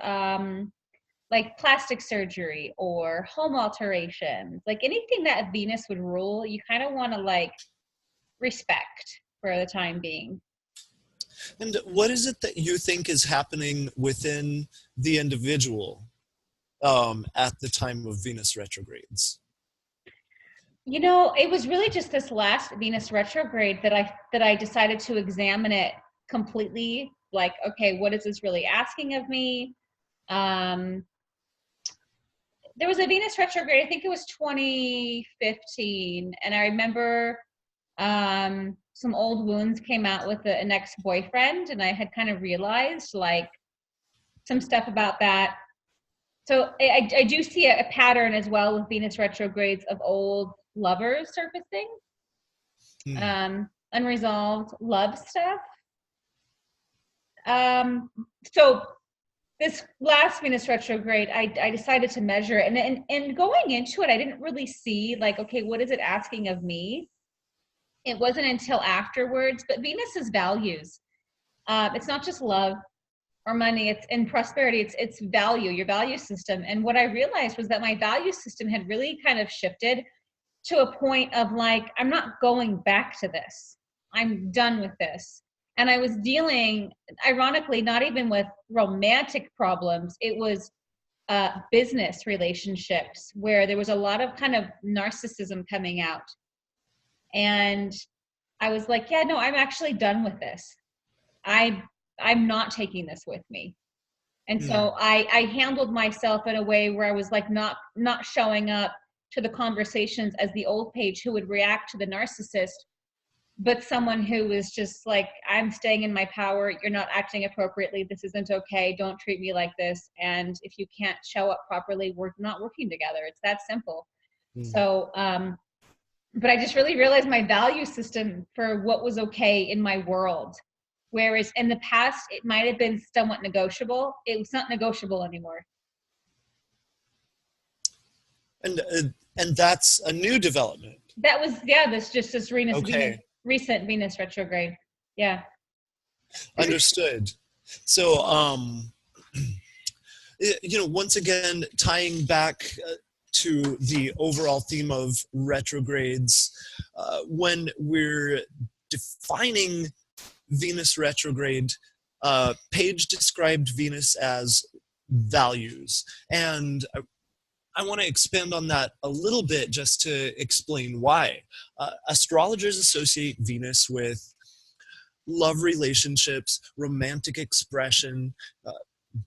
like plastic surgery or home alterations, like anything that Venus would rule. You kind of want to like respect for the time being. And what is it that you think is happening within the individual at the time of Venus retrogrades? It was really just this last Venus retrograde that I decided to examine it completely. Like, okay, what is this really asking of me? there was a Venus retrograde. I think it was 2015, and I remember some old wounds came out with an ex-boyfriend, and I had kind of realized like some stuff about that. So I do see a pattern as well with Venus retrogrades of old lovers surfacing, unresolved love stuff. So this last Venus retrograde, I decided to measure it, and going into it, I didn't really see like, okay, what is it asking of me? It wasn't until afterwards, but Venus's values. It's not just love or money, it's in prosperity, it's value, your value system. And what I realized was that my value system had really kind of shifted to a point of like, I'm not going back to this. I'm done with this. And I was dealing, ironically, not even with romantic problems. It was business relationships where there was a lot of kind of narcissism coming out. And I was like, yeah, no, I'm actually done with this. I'm not taking this with me. And so I handled myself in a way where I was like not showing up to the conversations as the old Paige who would react to the narcissist, but someone who was just like, I'm staying in my power. You're not acting appropriately. This isn't okay. Don't treat me like this. And if you can't show up properly, we're not working together. It's that simple. So, but I just really realized my value system for what was okay in my world. Whereas in the past, it might have been somewhat negotiable. It was not negotiable anymore. And that's a new development. That was, yeah, this Okay. recent Venus retrograde. Yeah. Understood. So, once again, tying back to the overall theme of retrogrades, when we're defining Venus retrograde, Paige described Venus as values. And I want to expand on that a little bit just to explain why. Astrologers associate Venus with love relationships, romantic expression,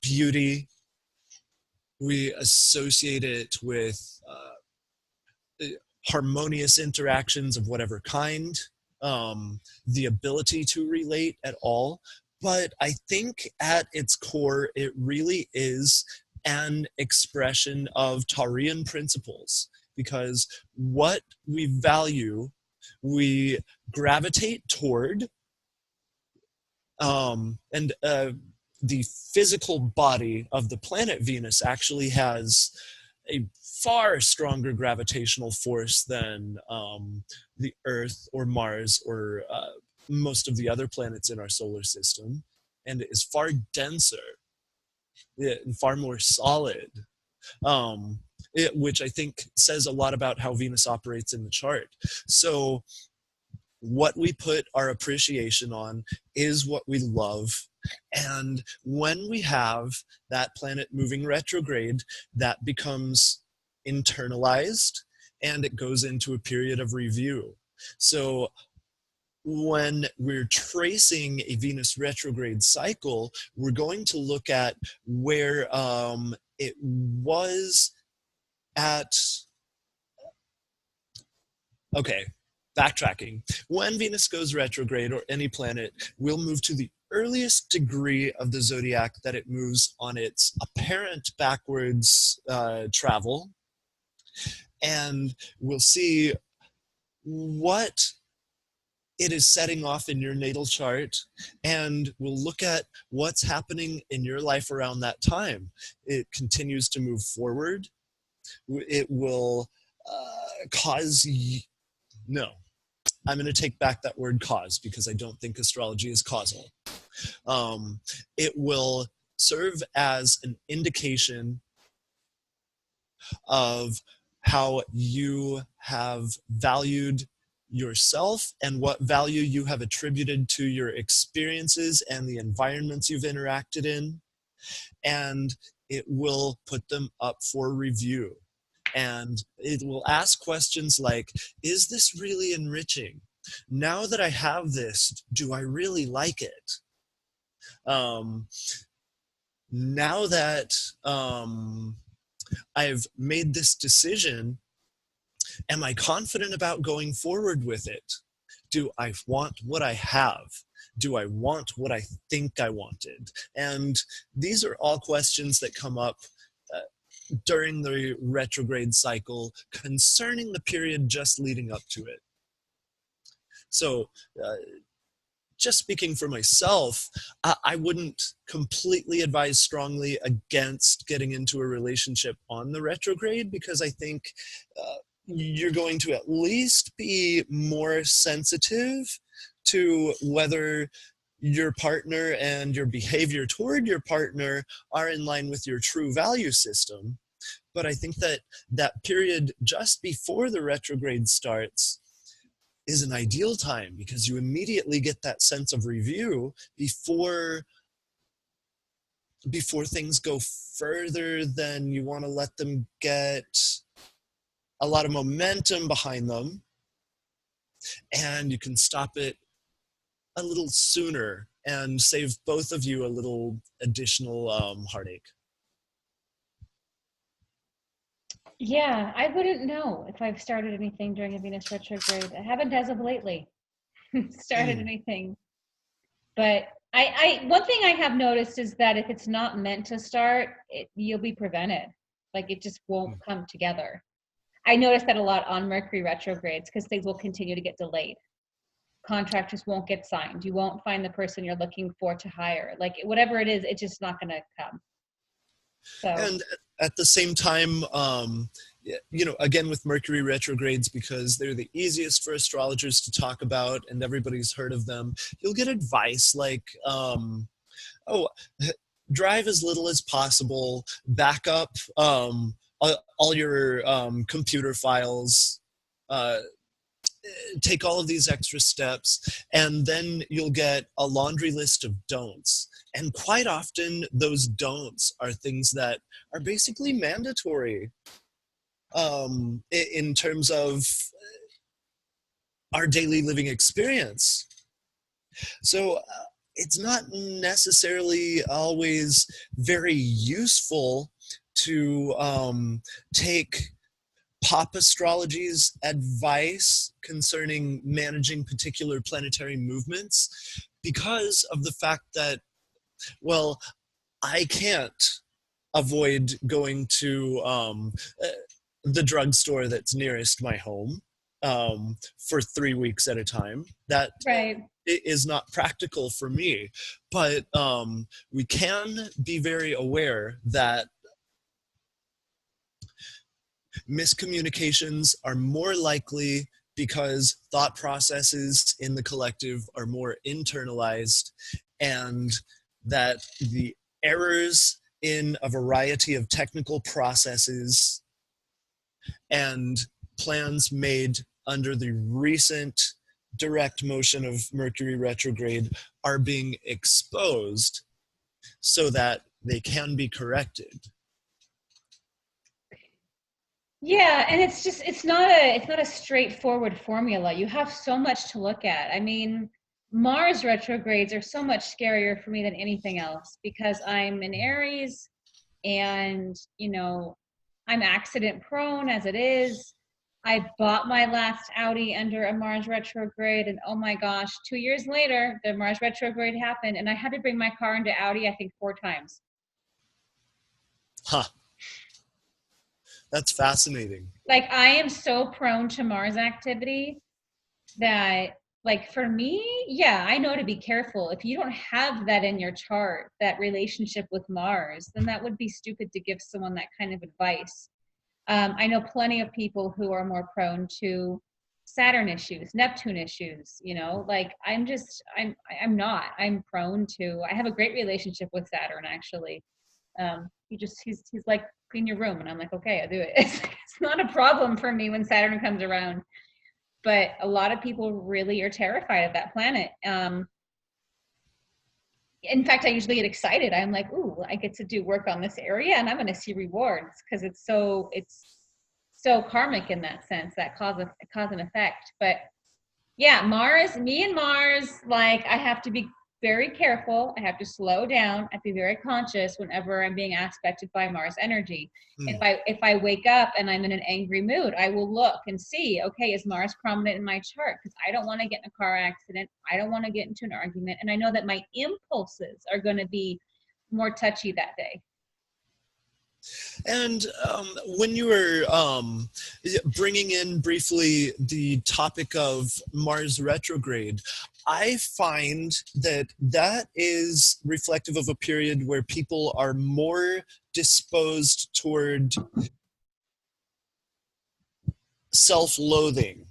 beauty. We associate it with harmonious interactions of whatever kind, the ability to relate at all. But I think at its core, it really is an expression of Taurian principles, because what we value, we gravitate toward, and the physical body of the planet Venus actually has a far stronger gravitational force than the Earth or Mars or most of the other planets in our solar system, and is far denser and far more solid, which I think says a lot about how Venus operates in the chart. So what we put our appreciation on is what we love. And when we have that planet moving retrograde, that becomes internalized and it goes into a period of review. So when we're tracing a Venus retrograde cycle, we're going to look at where it was at. Okay, backtracking. When Venus goes retrograde, or any planet, we'll move to the earliest degree of the zodiac that it moves on its apparent backwards travel. And we'll see what it is setting off in your natal chart, and we'll look at what's happening in your life around that time. It continues to move forward. It will cause... No, I'm going to take back that word cause, because I don't think astrology is causal. It will serve as an indication of how you have valued yourself and what value you have attributed to your experiences and the environments you've interacted in. And it will put them up for review. And it will ask questions like, is this really enriching? Now that I have this, do I really like it? Now that I've made this decision. Am I confident about going forward with it? Do I want what I have? Do I want what I think I wanted? And these are all questions that come up during the retrograde cycle concerning the period just leading up to it. So, just speaking for myself, I wouldn't completely advise strongly against getting into a relationship on the retrograde, because I think you're going to at least be more sensitive to whether your partner and your behavior toward your partner are in line with your true value system. But I think that that period just before the retrograde starts is an ideal time, because you immediately get that sense of review before things go further than you want to let them get a lot of momentum behind them, and you can stop it a little sooner and save both of you a little additional heartache. Yeah, I wouldn't know if I've started anything during a Venus retrograde. I haven't as of lately started anything. But I one thing I have noticed is that if it's not meant to start, you'll be prevented. Like it just won't come together. I noticed that a lot on Mercury retrogrades, because things will continue to get delayed. Contracts just won't get signed. You won't find the person you're looking for to hire. Like whatever it is, it's just not going to come. So. And at the same time, again with Mercury retrogrades, because they're the easiest for astrologers to talk about and everybody's heard of them, you'll get advice like, drive as little as possible, back up all your computer files, take all of these extra steps, and then you'll get a laundry list of don'ts. And quite often those don'ts are things that are basically mandatory in terms of our daily living experience. So it's not necessarily always very useful to take pop astrology's advice concerning managing particular planetary movements, because of the fact that, well, I can't avoid going to the drugstore that's nearest my home for 3 weeks at a time. That Right. is not practical for me. But we can be very aware that miscommunications are more likely because thought processes in the collective are more internalized, and that the errors in a variety of technical processes and plans made under the recent direct motion of Mercury retrograde are being exposed so that they can be corrected. Yeah, and it's not a straightforward formula. You have so much to look at. I mean, Mars retrogrades are so much scarier for me than anything else, because I'm in Aries and, I'm accident prone as it is. I bought my last Audi under a Mars retrograde, and oh my gosh, 2 years later, the Mars retrograde happened and I had to bring my car into Audi, I think 4 times. Huh. That's fascinating. Like I am so prone to Mars activity that, like, for me, yeah, I know to be careful. If you don't have that in your chart, that relationship with Mars, then that would be stupid to give someone that kind of advice. I know plenty of people who are more prone to Saturn issues, Neptune issues, like I'm not. I'm prone to, I have a great relationship with Saturn, actually. He's like, clean your room. And I'm like, okay, I'll do it. It's not a problem for me when Saturn comes around. But a lot of people really are terrified of that planet. In fact, I usually get excited. I'm like, ooh, I get to do work on this area and I'm going to see rewards, because it's so karmic in that sense, that cause and effect. But yeah, me and Mars, like I have to be very careful. I have to slow down. I have to be very conscious whenever I'm being aspected by Mars energy. Mm. If I wake up and I'm in an angry mood, I will look and see, okay, is Mars prominent in my chart? Because I don't want to get in a car accident. I don't want to get into an argument. And I know that my impulses are going to be more touchy that day. And when you were bringing in briefly the topic of Mars retrograde, I find that that is reflective of a period where people are more disposed toward self-loathing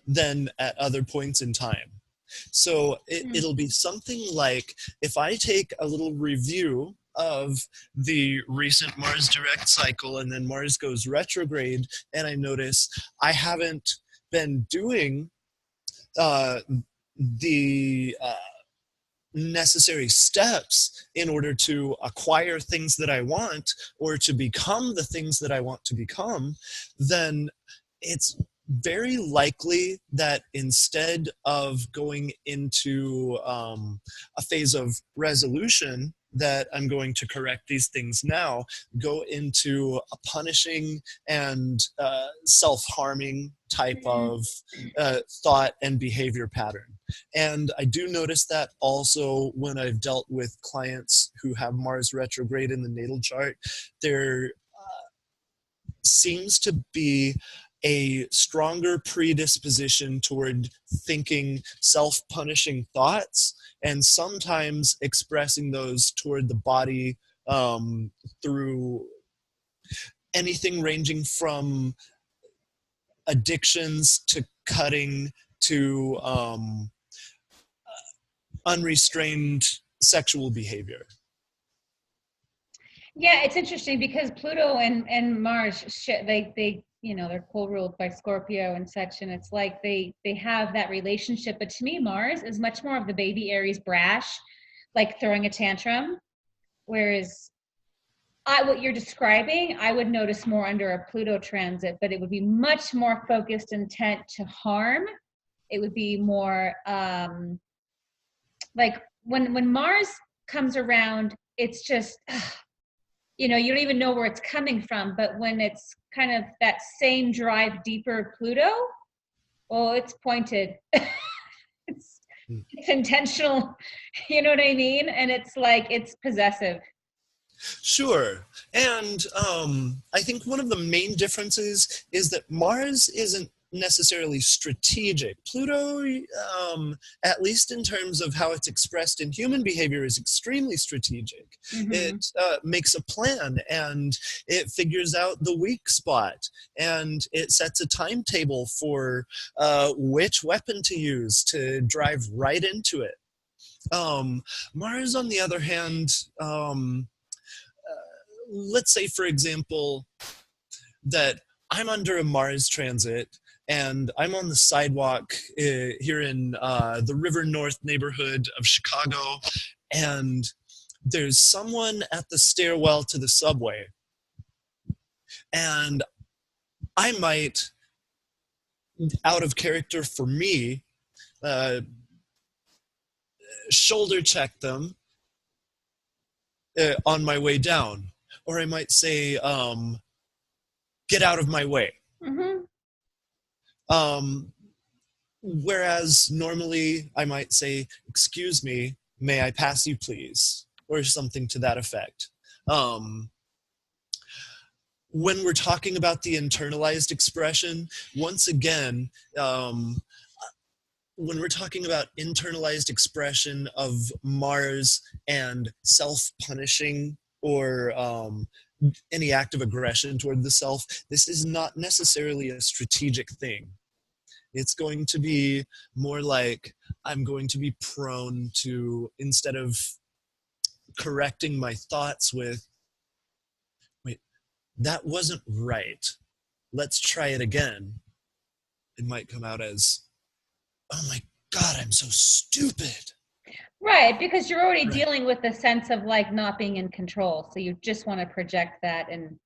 than at other points in time. So it'll be something like, if I take a little review of the recent Mars direct cycle and then Mars goes retrograde, and I notice I haven't been doing the necessary steps in order to acquire things that I want or to become the things that I want to become, then it's very likely that instead of going into a phase of resolution, that I'm going to correct these things now, go into a punishing and self-harming type of thought and behavior pattern. And I do notice that also when I've dealt with clients who have Mars retrograde in the natal chart. There seems to be a stronger predisposition toward thinking self-punishing thoughts, and sometimes expressing those toward the body through anything ranging from addictions to cutting to unrestrained sexual behavior. Yeah, it's interesting because Pluto and Mars, they they're co-ruled by Scorpio and such, and it's like they have that relationship. But to me, Mars is much more of the baby Aries brash, like throwing a tantrum, whereas what you're describing, I would notice more under a Pluto transit, but it would be much more focused intent to harm. It would be more like when Mars comes around, it's just you don't even know where it's coming from. But when it's kind of that same drive deeper Pluto, well, it's pointed. it's intentional, you know what I mean? And it's like, it's possessive. Sure. And I think one of the main differences is that Mars isn't necessarily strategic. Pluto, at least in terms of how it's expressed in human behavior, is extremely strategic. Mm-hmm. It makes a plan, and it figures out the weak spot, and it sets a timetable for which weapon to use to drive right into it. Mars, on the other hand, let's say, for example, that I'm under a Mars transit and I'm on the sidewalk here in the River North neighborhood of Chicago, and there's someone at the stairwell to the subway. And I might, out of character for me, shoulder check them on my way down. Or I might say, get out of my way. Mm-hmm. Whereas normally I might say, excuse me, may I pass you please? Or something to that effect. When we're talking about the internalized expression, once again, when we're talking about internalized expression of Mars and self-punishing or any act of aggression toward the self, this is not necessarily a strategic thing. It's going to be more like I'm going to be prone to, instead of correcting my thoughts with, wait, that wasn't right, let's try it again, it might come out as, oh my God, I'm so stupid. Right, because you're already dealing with the sense of like not being in control. So you just want to project that and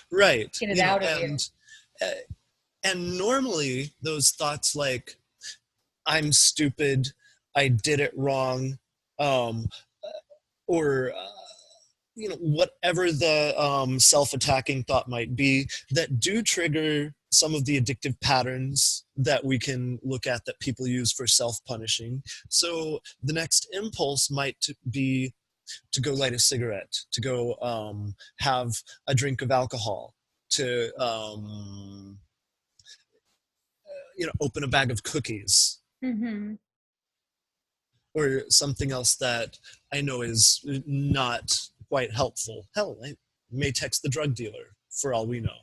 get it out of you. And normally those thoughts like, I'm stupid, I did it wrong, um, or whatever the self-attacking thought might be that do trigger some of the addictive patterns that we can look at that people use for self-punishing. So the next impulse might be to go light a cigarette, to go have a drink of alcohol, to open a bag of cookies, Mm-hmm. or something else that I know is not quite helpful. Hell, I may text the drug dealer for all we know,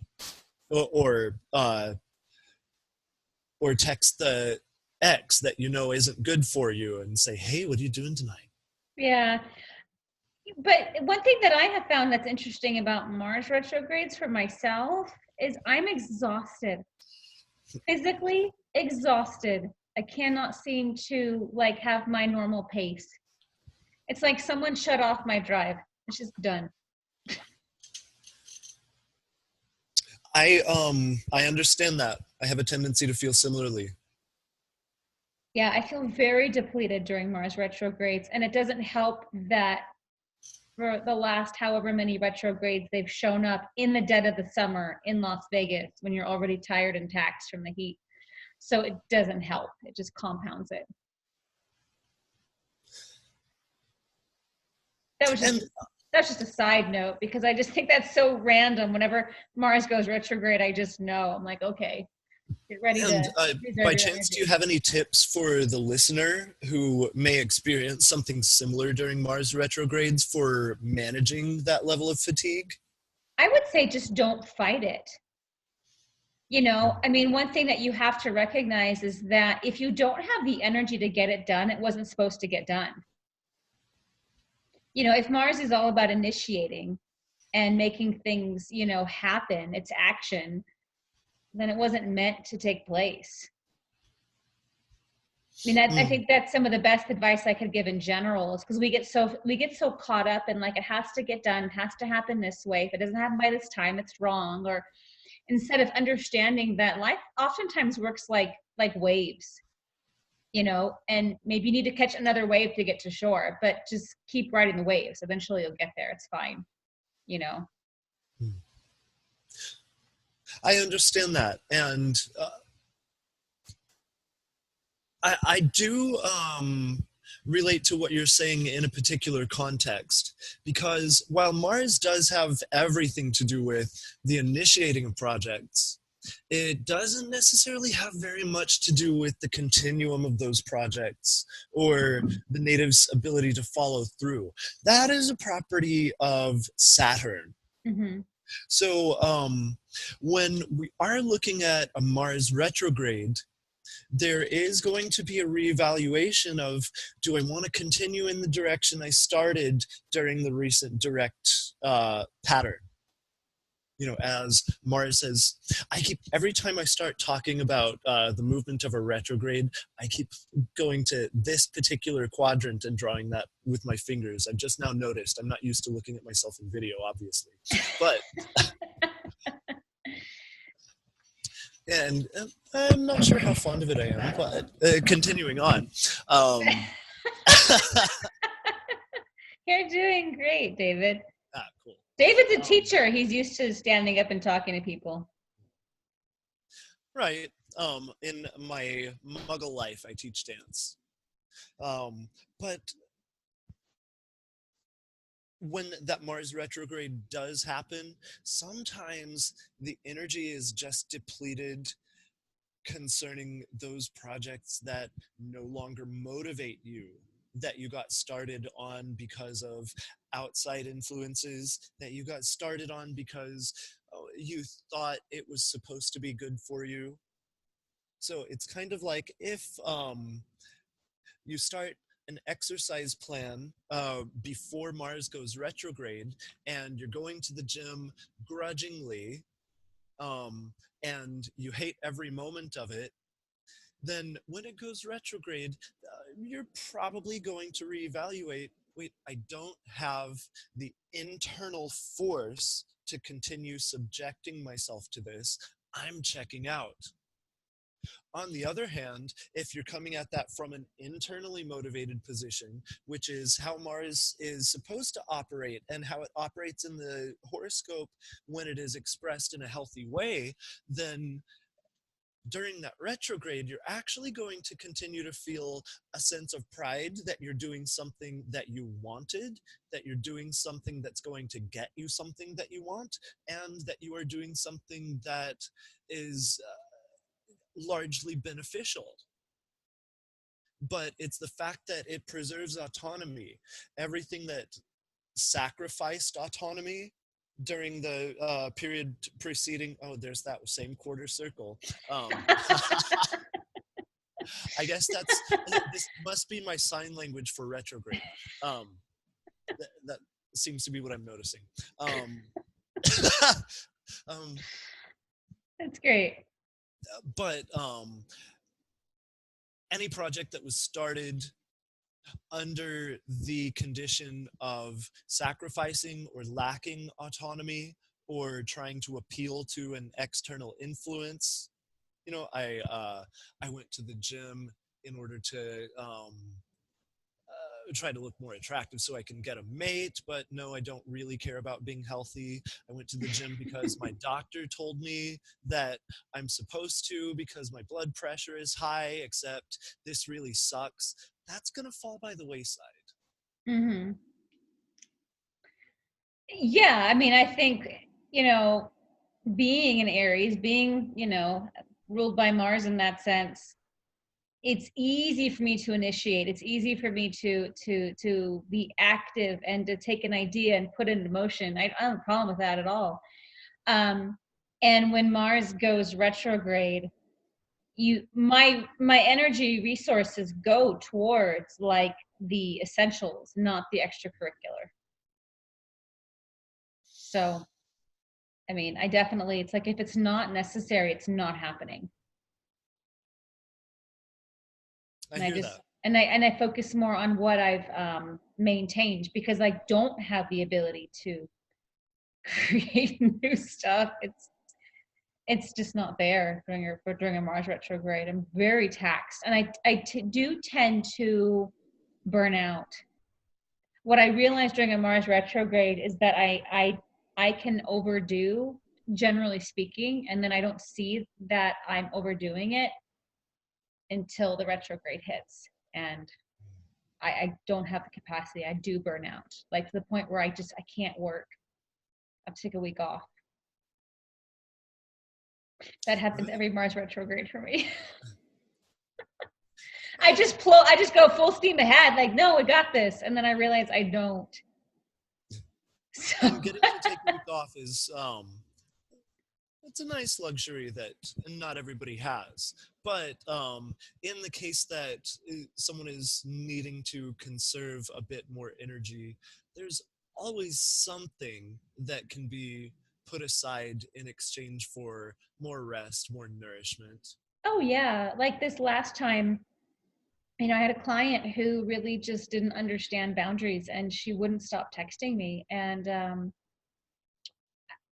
or text the ex that you know isn't good for you and say, "Hey, what are you doing tonight?" Yeah. But one thing that I have found that's interesting about Mars retrogrades for myself is I'm exhausted, physically exhausted. I cannot seem to like have my normal pace. It's like someone shut off my drive. It's just done. I understand that. I have a tendency to feel similarly. Yeah, I feel very depleted during Mars retrogrades, and it doesn't help that for the last however many retrogrades they've shown up in the dead of the summer in Las Vegas when you're already tired and taxed from the heat. So it doesn't help. It just compounds it. That was just And that's just a side note because I just think that's so random. Whenever Mars goes retrograde, I just know. I'm like, okay, get ready And to reserve by your chance, do you energy. have any tips for the listener who may experience something similar during Mars retrogrades for managing that level of fatigue? I would say just don't fight it. I mean, one thing that you have to recognize is that if you don't have the energy to get it done, it wasn't supposed to get done. If Mars is all about initiating and making things, happen, it's action, then it wasn't meant to take place. I mean, I Mm, think that's some of the best advice I could give in general is because we get so caught up in like it has to get done, it has to happen this way. If it doesn't happen by this time, it's wrong. Or instead of understanding that life oftentimes works like waves, and maybe you need to catch another wave to get to shore, but just keep riding the waves. Eventually you'll get there. It's fine, you know. mm. I understand that. And I do relate to what you're saying in a particular context, because while Mars does have everything to do with the initiating of projects, it doesn't necessarily have very much to do with the continuum of those projects or the native's ability to follow through. That is a property of Saturn. Mm-hmm. So when we are looking at a Mars retrograde, there is going to be a reevaluation of, do I want to continue in the direction I started during the recent direct pattern? As Mars says, every time I start talking about the movement of a retrograde, I keep going to this particular quadrant and drawing that with my fingers. I've just now noticed. I'm not used to looking at myself in video, obviously. But and I'm not sure how fond of it I am, but continuing on. Um, You're doing great, David. cool. David's a Um, teacher. He's used to standing up and talking to people. right. In my muggle life, I teach dance. But when that Mars retrograde does happen, sometimes the energy is just depleted concerning those projects that no longer motivate you, that you got started on because of outside influences, that you got started on because you thought it was supposed to be good for you. So it's kind of like if you start an exercise plan before Mars goes retrograde and you're going to the gym grudgingly, um, and you hate every moment of it, then when it goes retrograde, you're probably going to reevaluate. Wait, I don't have the internal force to continue subjecting myself to this. I'm checking out. On the other hand, if you're coming at that from an internally motivated position, which is how Mars is supposed to operate and how it operates in the horoscope when it is expressed in a healthy way, then during that retrograde, you're actually going to continue to feel a sense of pride that you're doing something that you wanted, that you're doing something that's going to get you something that you want, and that you are doing something that is largely beneficial. But it's the fact that it preserves autonomy. Everything that sacrificed autonomy during the period preceding, oh, there's that same quarter circle. I guess this must be my sign language for retrograde. That seems to be what I'm noticing. That's great. But any project that was started under the condition of sacrificing or lacking autonomy or trying to appeal to an external influence. I went to the gym in order to try to look more attractive so I can get a mate, but no, I don't really care about being healthy. I went to the gym because my doctor told me that I'm supposed to because my blood pressure is high, except this really sucks. That's going to fall by the wayside. Mm-hmm. Yeah, I mean, I think, being an Aries, being, ruled by Mars in that sense, it's easy for me to initiate. It's easy for me to be active and to take an idea and put it into motion. I don't have a problem with that at all. And when Mars goes retrograde, my energy resources go towards like the essentials, not the extracurricular. So, I mean, it's like if it's not necessary, it's not happening. I hear that. And I focus more on what I've maintained because I don't have the ability to create new stuff. It's just not there during a Mars retrograde. I'm very taxed, and I do tend to burn out. What I realized during a Mars retrograde is that I can overdo, generally speaking, and then I don't see that I'm overdoing it until the retrograde hits, and I don't have the capacity. I do burn out, like to the point where I can't work. I have to take a week off. That happens every Mars retrograde for me. I just go full steam ahead, like, no, we got this, and then I realize I don't. So. And getting to take a week off is it's a nice luxury that not everybody has. But in the case that someone is needing to conserve a bit more energy, there's always something that can be put aside in exchange for more rest, more nourishment. Oh yeah, like this last time, I had a client who really just didn't understand boundaries, and she wouldn't stop texting me, and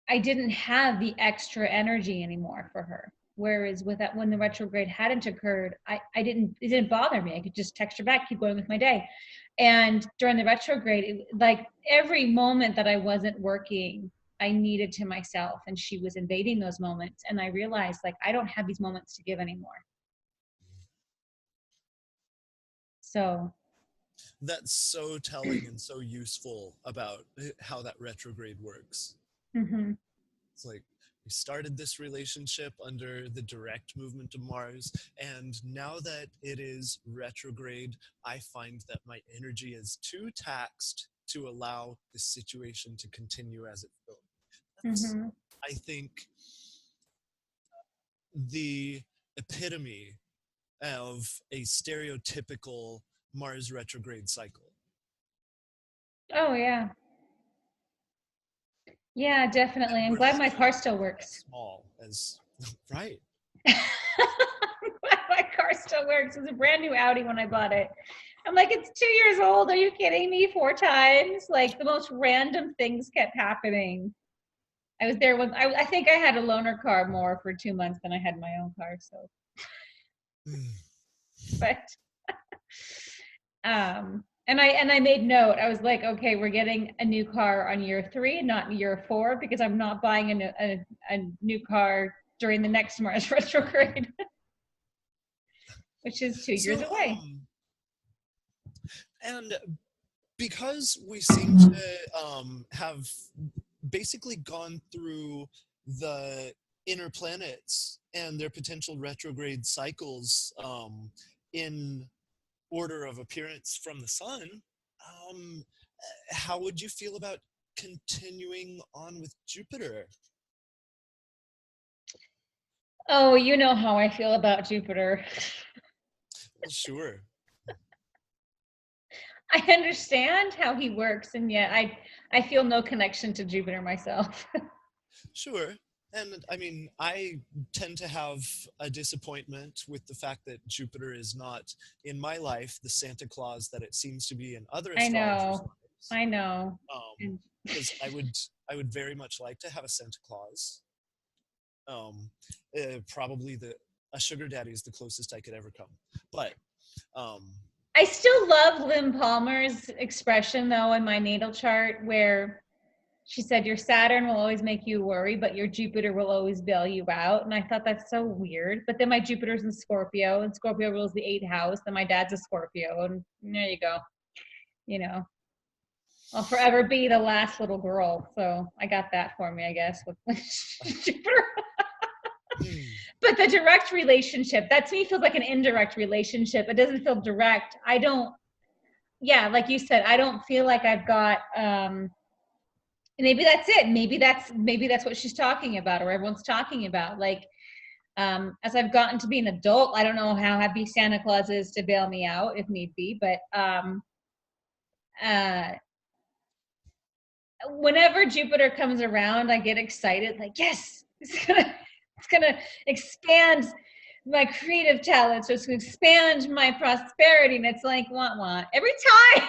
I didn't have the extra energy anymore for her. Whereas with that, when the retrograde hadn't occurred, it didn't bother me. I could just text her back, keep going with my day. And during the retrograde, like every moment that I wasn't working, I needed to myself, and she was invading those moments. And I realized, like, I don't have these moments to give anymore. So that's so telling and so useful about how that retrograde works. Mm-hmm. It's like we started this relationship under the direct movement of Mars, and now that it is retrograde, I find that my energy is too taxed to allow this situation to continue as it will. That's, I think, the epitome of a stereotypical Mars retrograde cycle. Oh yeah. Yeah, definitely. I'm glad my car still works. Small as right. My car still works. It was a brand new Audi when I bought it. I'm like, it's 2 years old. Are you kidding me? 4 times? Like the most random things kept happening. I was there when I think I had a loaner car more for 2 months than I had my own car. So Mm. But and I made note. I was like, okay, we're getting a new car on year 3, not year 4, because I'm not buying a new car during the next Mars retrograde, which is 2 years So, away. and because we seem to have basically gone through the inner planets and their potential retrograde cycles in order of appearance from the sun, um, how would you feel about continuing on with Jupiter? Oh, you know how I feel about Jupiter. Well, sure. I understand how he works, and yet I feel no connection to Jupiter myself. Sure. And I mean, I tend to have a disappointment with the fact that Jupiter is not in my life the Santa Claus that it seems to be in other I astrologers' know. lives. I know. Um, And because I would very much like to have a Santa Claus. Um, Probably a sugar daddy is the closest I could ever come. But um, I still love Lynn Palmer's expression though in my natal chart where she said your Saturn will always make you worry, but your Jupiter will always bail you out. And I thought that's so weird. But then my Jupiter's in Scorpio, and Scorpio rules the 8th house, and my dad's a Scorpio, and there you go. You know, I'll forever be the last little girl. So I got that for me, I guess, with Jupiter. hmm, But the direct relationship, that to me feels like an indirect relationship. It doesn't feel direct. I don't, yeah, like you said, I don't feel like I've got maybe that's it. Maybe that's what she's talking about or everyone's talking about. Like as I've gotten to be an adult, I don't know how happy Santa Claus is to bail me out if need be, but uh whenever Jupiter comes around, I get excited, like, yes, it's gonna expand my creative talents, or it's gonna expand my prosperity. And it's like, want every time.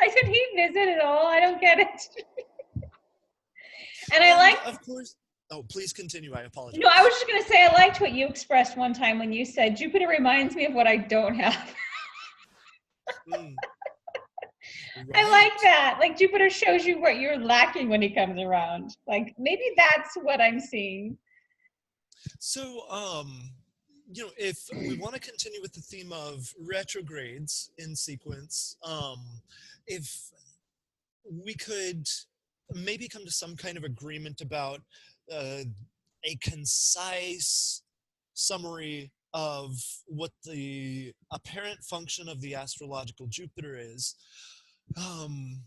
Like, did he visit at all? I don't get it. And I and like, of course, oh, please continue. I no, I was apologize. just gonna say I liked what you expressed one time when you said Jupiter reminds me of what I don't have. Mm, I like right. that. Like Jupiter shows you what you're lacking when he comes around. Like maybe that's what I'm seeing. So, if we want to continue with the theme of retrogrades in sequence, if we could maybe come to some kind of agreement about uh, a concise summary of what the apparent function of the astrological Jupiter is, um,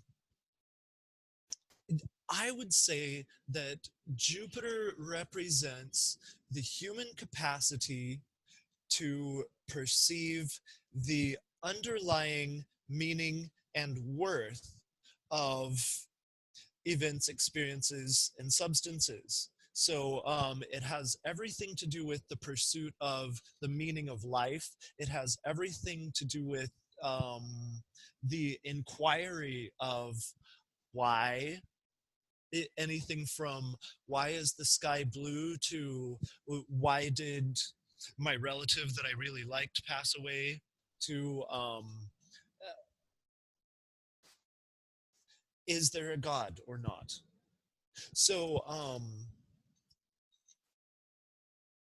I would say that Jupiter represents the human capacity to perceive the underlying meaning and worth of events, experiences, and substances. So it has everything to do with the pursuit of the meaning of life. It has everything to do with the inquiry of why. Anything from why is the sky blue to why did my relative that I really liked pass away to is there a God or not? So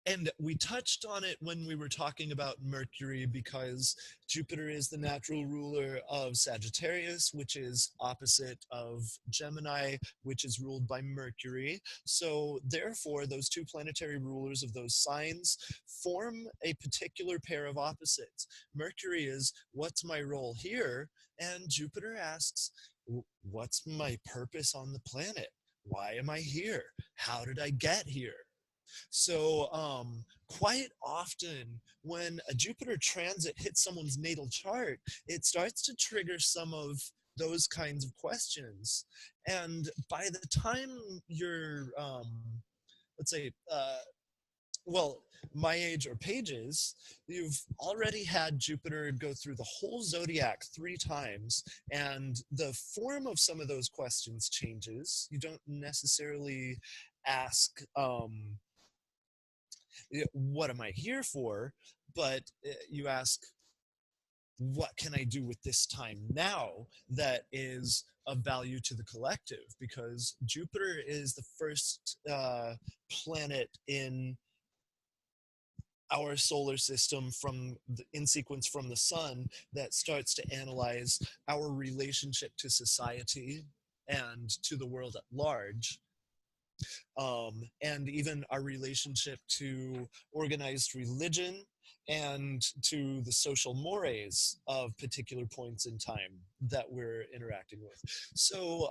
and we touched on it when we were talking about Mercury because Jupiter is the natural ruler of Sagittarius, which is opposite of Gemini, which is ruled by Mercury. So, therefore, those two planetary rulers of those signs form a particular pair of opposites. Mercury is, what's my role here? And Jupiter asks, what's my purpose on the planet? Why am I here? How did I get here? So, quite often when a Jupiter transit hits someone's natal chart, it starts to trigger some of those kinds of questions. And by the time you're, let's say, well, my age or Paige's, you've already had Jupiter go through the whole zodiac 3 times, and the form of some of those questions changes. You don't necessarily ask, what am I here for? But you ask, what can I do with this time now that is of value to the collective? Because Jupiter is the first planet in our solar system in sequence from the sun that starts to analyze our relationship to society and to the world at large, and even our relationship to organized religion and to the social mores of particular points in time that we're interacting with. So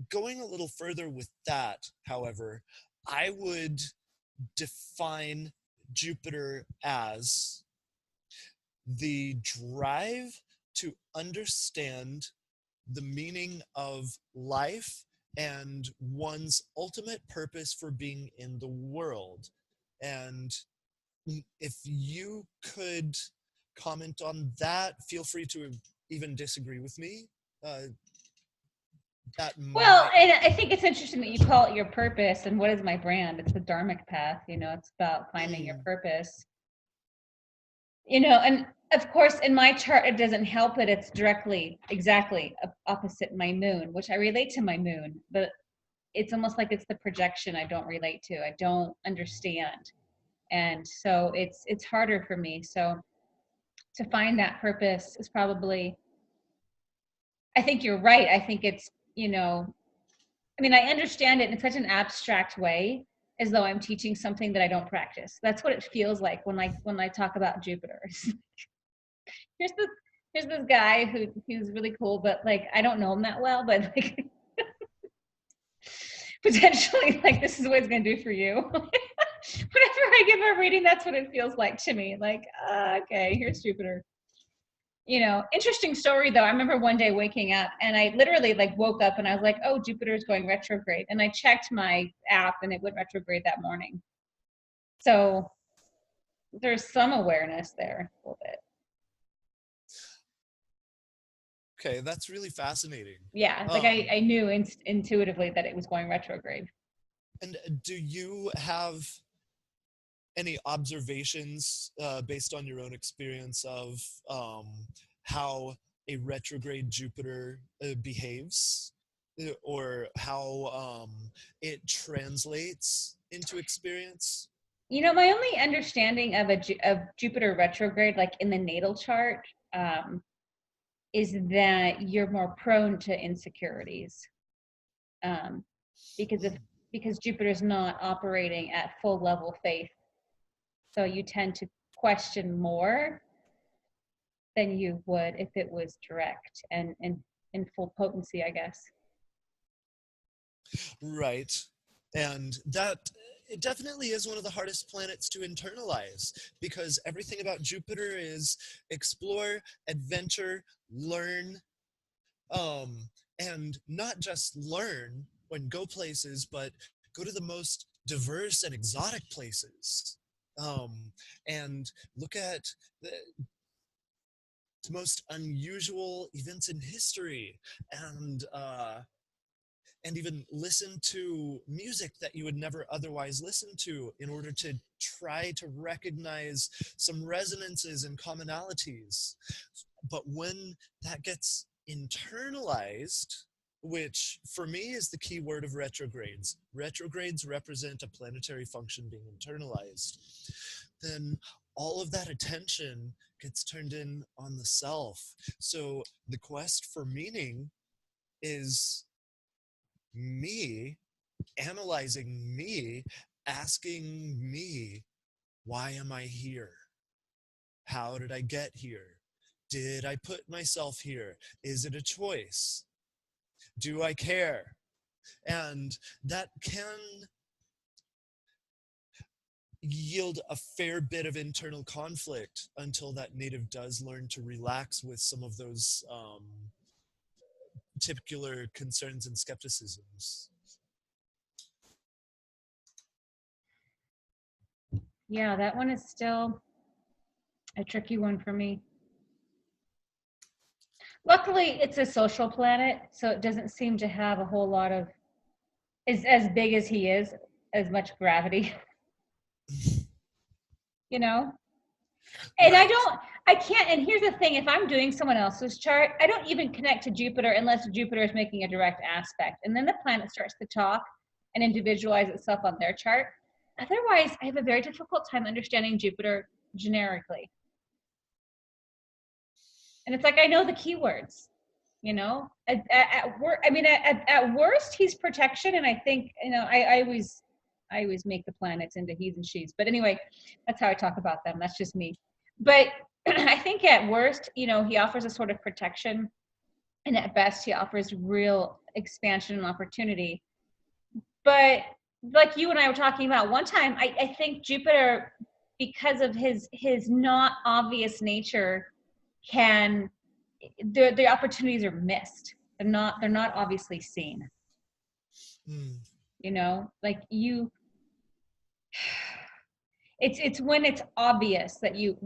going a little further with that, however, I would define Jupiter as the drive to understand the meaning of life and one's ultimate purpose for being in the world. And if you could comment on that, feel free to even disagree with me. That Well, might. and I think it's interesting that you call it your purpose. And what is my brand? It's the dharmic path. It's about finding your purpose. And of course, in my chart, it doesn't help that it's directly, exactly opposite my moon, which I relate to my moon, but it's almost like it's the projection I don't relate to. I don't understand. And so it's harder for me. So to find that purpose is probably, I think you're right. I think it's, I understand it in such an abstract way, as though I'm teaching something that I don't practice. That's what it feels like when I talk about Jupiter. here's this here's this guy who's really cool, but like I don't know him that well, but like potentially like this is what it's gonna do for you. Whenever I give a reading, that's what it feels like to me. Like, okay, here's Jupiter. Interesting story though. I remember one day waking up and I literally like woke up and I was like, oh, Jupiter's going retrograde. And I checked my app and it went retrograde that morning. So there's some awareness there a little bit. Okay, that's really fascinating. Yeah, like I knew intuitively that it was going retrograde. And do you have any observations based on your own experience of how a retrograde Jupiter behaves, or how it translates into experience? My only understanding of Jupiter retrograde, like in the natal chart, is that you're more prone to insecurities, because Jupiter's not operating at full level faith, so you tend to question more than you would if it was direct and in full potency, I guess. Right. And that it definitely is one of the hardest planets to internalize, because everything about Jupiter is explore, adventure, learn, and not just learn and go places, but go to the most diverse and exotic places, and look at the most unusual events in history, and even listen to music that you would never otherwise listen to in order to try to recognize some resonances and commonalities. But when that gets internalized, which for me is the key word of retrogrades, retrogrades represent a planetary function being internalized, then all of that attention gets turned in on the self. So the quest for meaning is me analyzing me, asking me, why am I here? How did I get here? Did I put myself here? Is it a choice? Do I care? And that can yield a fair bit of internal conflict until that native does learn to relax with some of those typical concerns and skepticisms. Yeah, that one is still a tricky one for me. Luckily, it's a social planet, so it doesn't seem to have a whole lot of, as big as he is, as much gravity, you know? And Right. I can't, and here's the thing, if I'm doing someone else's chart, I don't even connect to Jupiter unless Jupiter is making a direct aspect. And then the planet starts to talk and individualize itself on their chart. Otherwise, I have a very difficult time understanding Jupiter generically. And it's like, I know the keywords, you know, at worst, he's protection. And I think, I always make the planets into he's and she's, but anyway, that's how I talk about them. That's just me. But I think at worst, he offers a sort of protection, and at best he offers real expansion and opportunity. But like you and I were talking about one time, I think Jupiter, because of his not obvious nature, can the opportunities are missed. They're not obviously seen. Mm. Like it's when it's obvious that you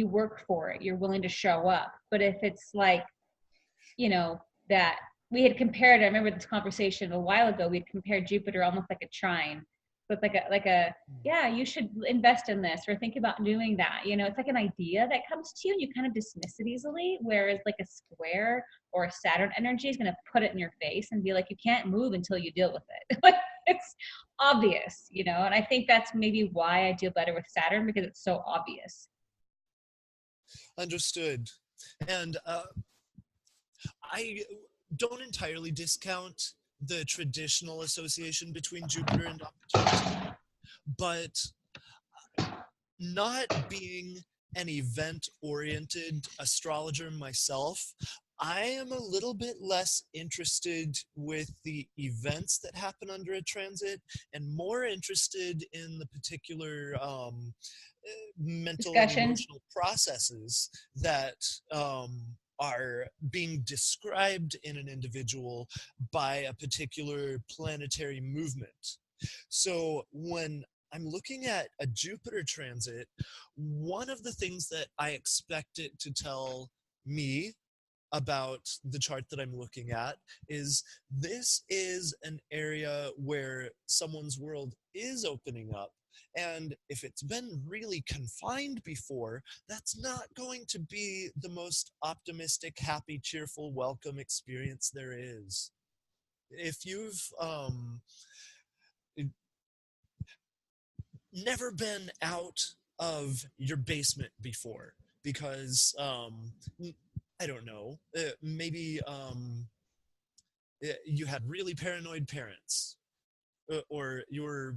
work for it, you're willing to show up. But if it's like, that we had compared, I remember this conversation a while ago, we'd compared Jupiter almost like a trine. So it's like a yeah, you should invest in this or think about doing that. It's like an idea that comes to you and you kind of dismiss it easily, whereas like a square or a Saturn energy is going to put it in your face and be like, you can't move until you deal with it. Like, it's obvious, and I think that's maybe why I deal better with Saturn, because it's so obvious. Understood. And I don't entirely discount the traditional association between Jupiter and opportunity, but not being an event-oriented astrologer myself, I am a little bit less interested with the events that happen under a transit and more interested in the particular mental and Discussion. emotional processes that are being described in an individual by a particular planetary movement. So when I'm looking at a Jupiter transit, one of the things that I expect it to tell me about the chart that I'm looking at is this is an area where someone's world is opening up. And if it's been really confined before, that's not going to be the most optimistic, happy, cheerful, welcome experience there is. If you've never been out of your basement before because I don't know, maybe you had really paranoid parents, or you were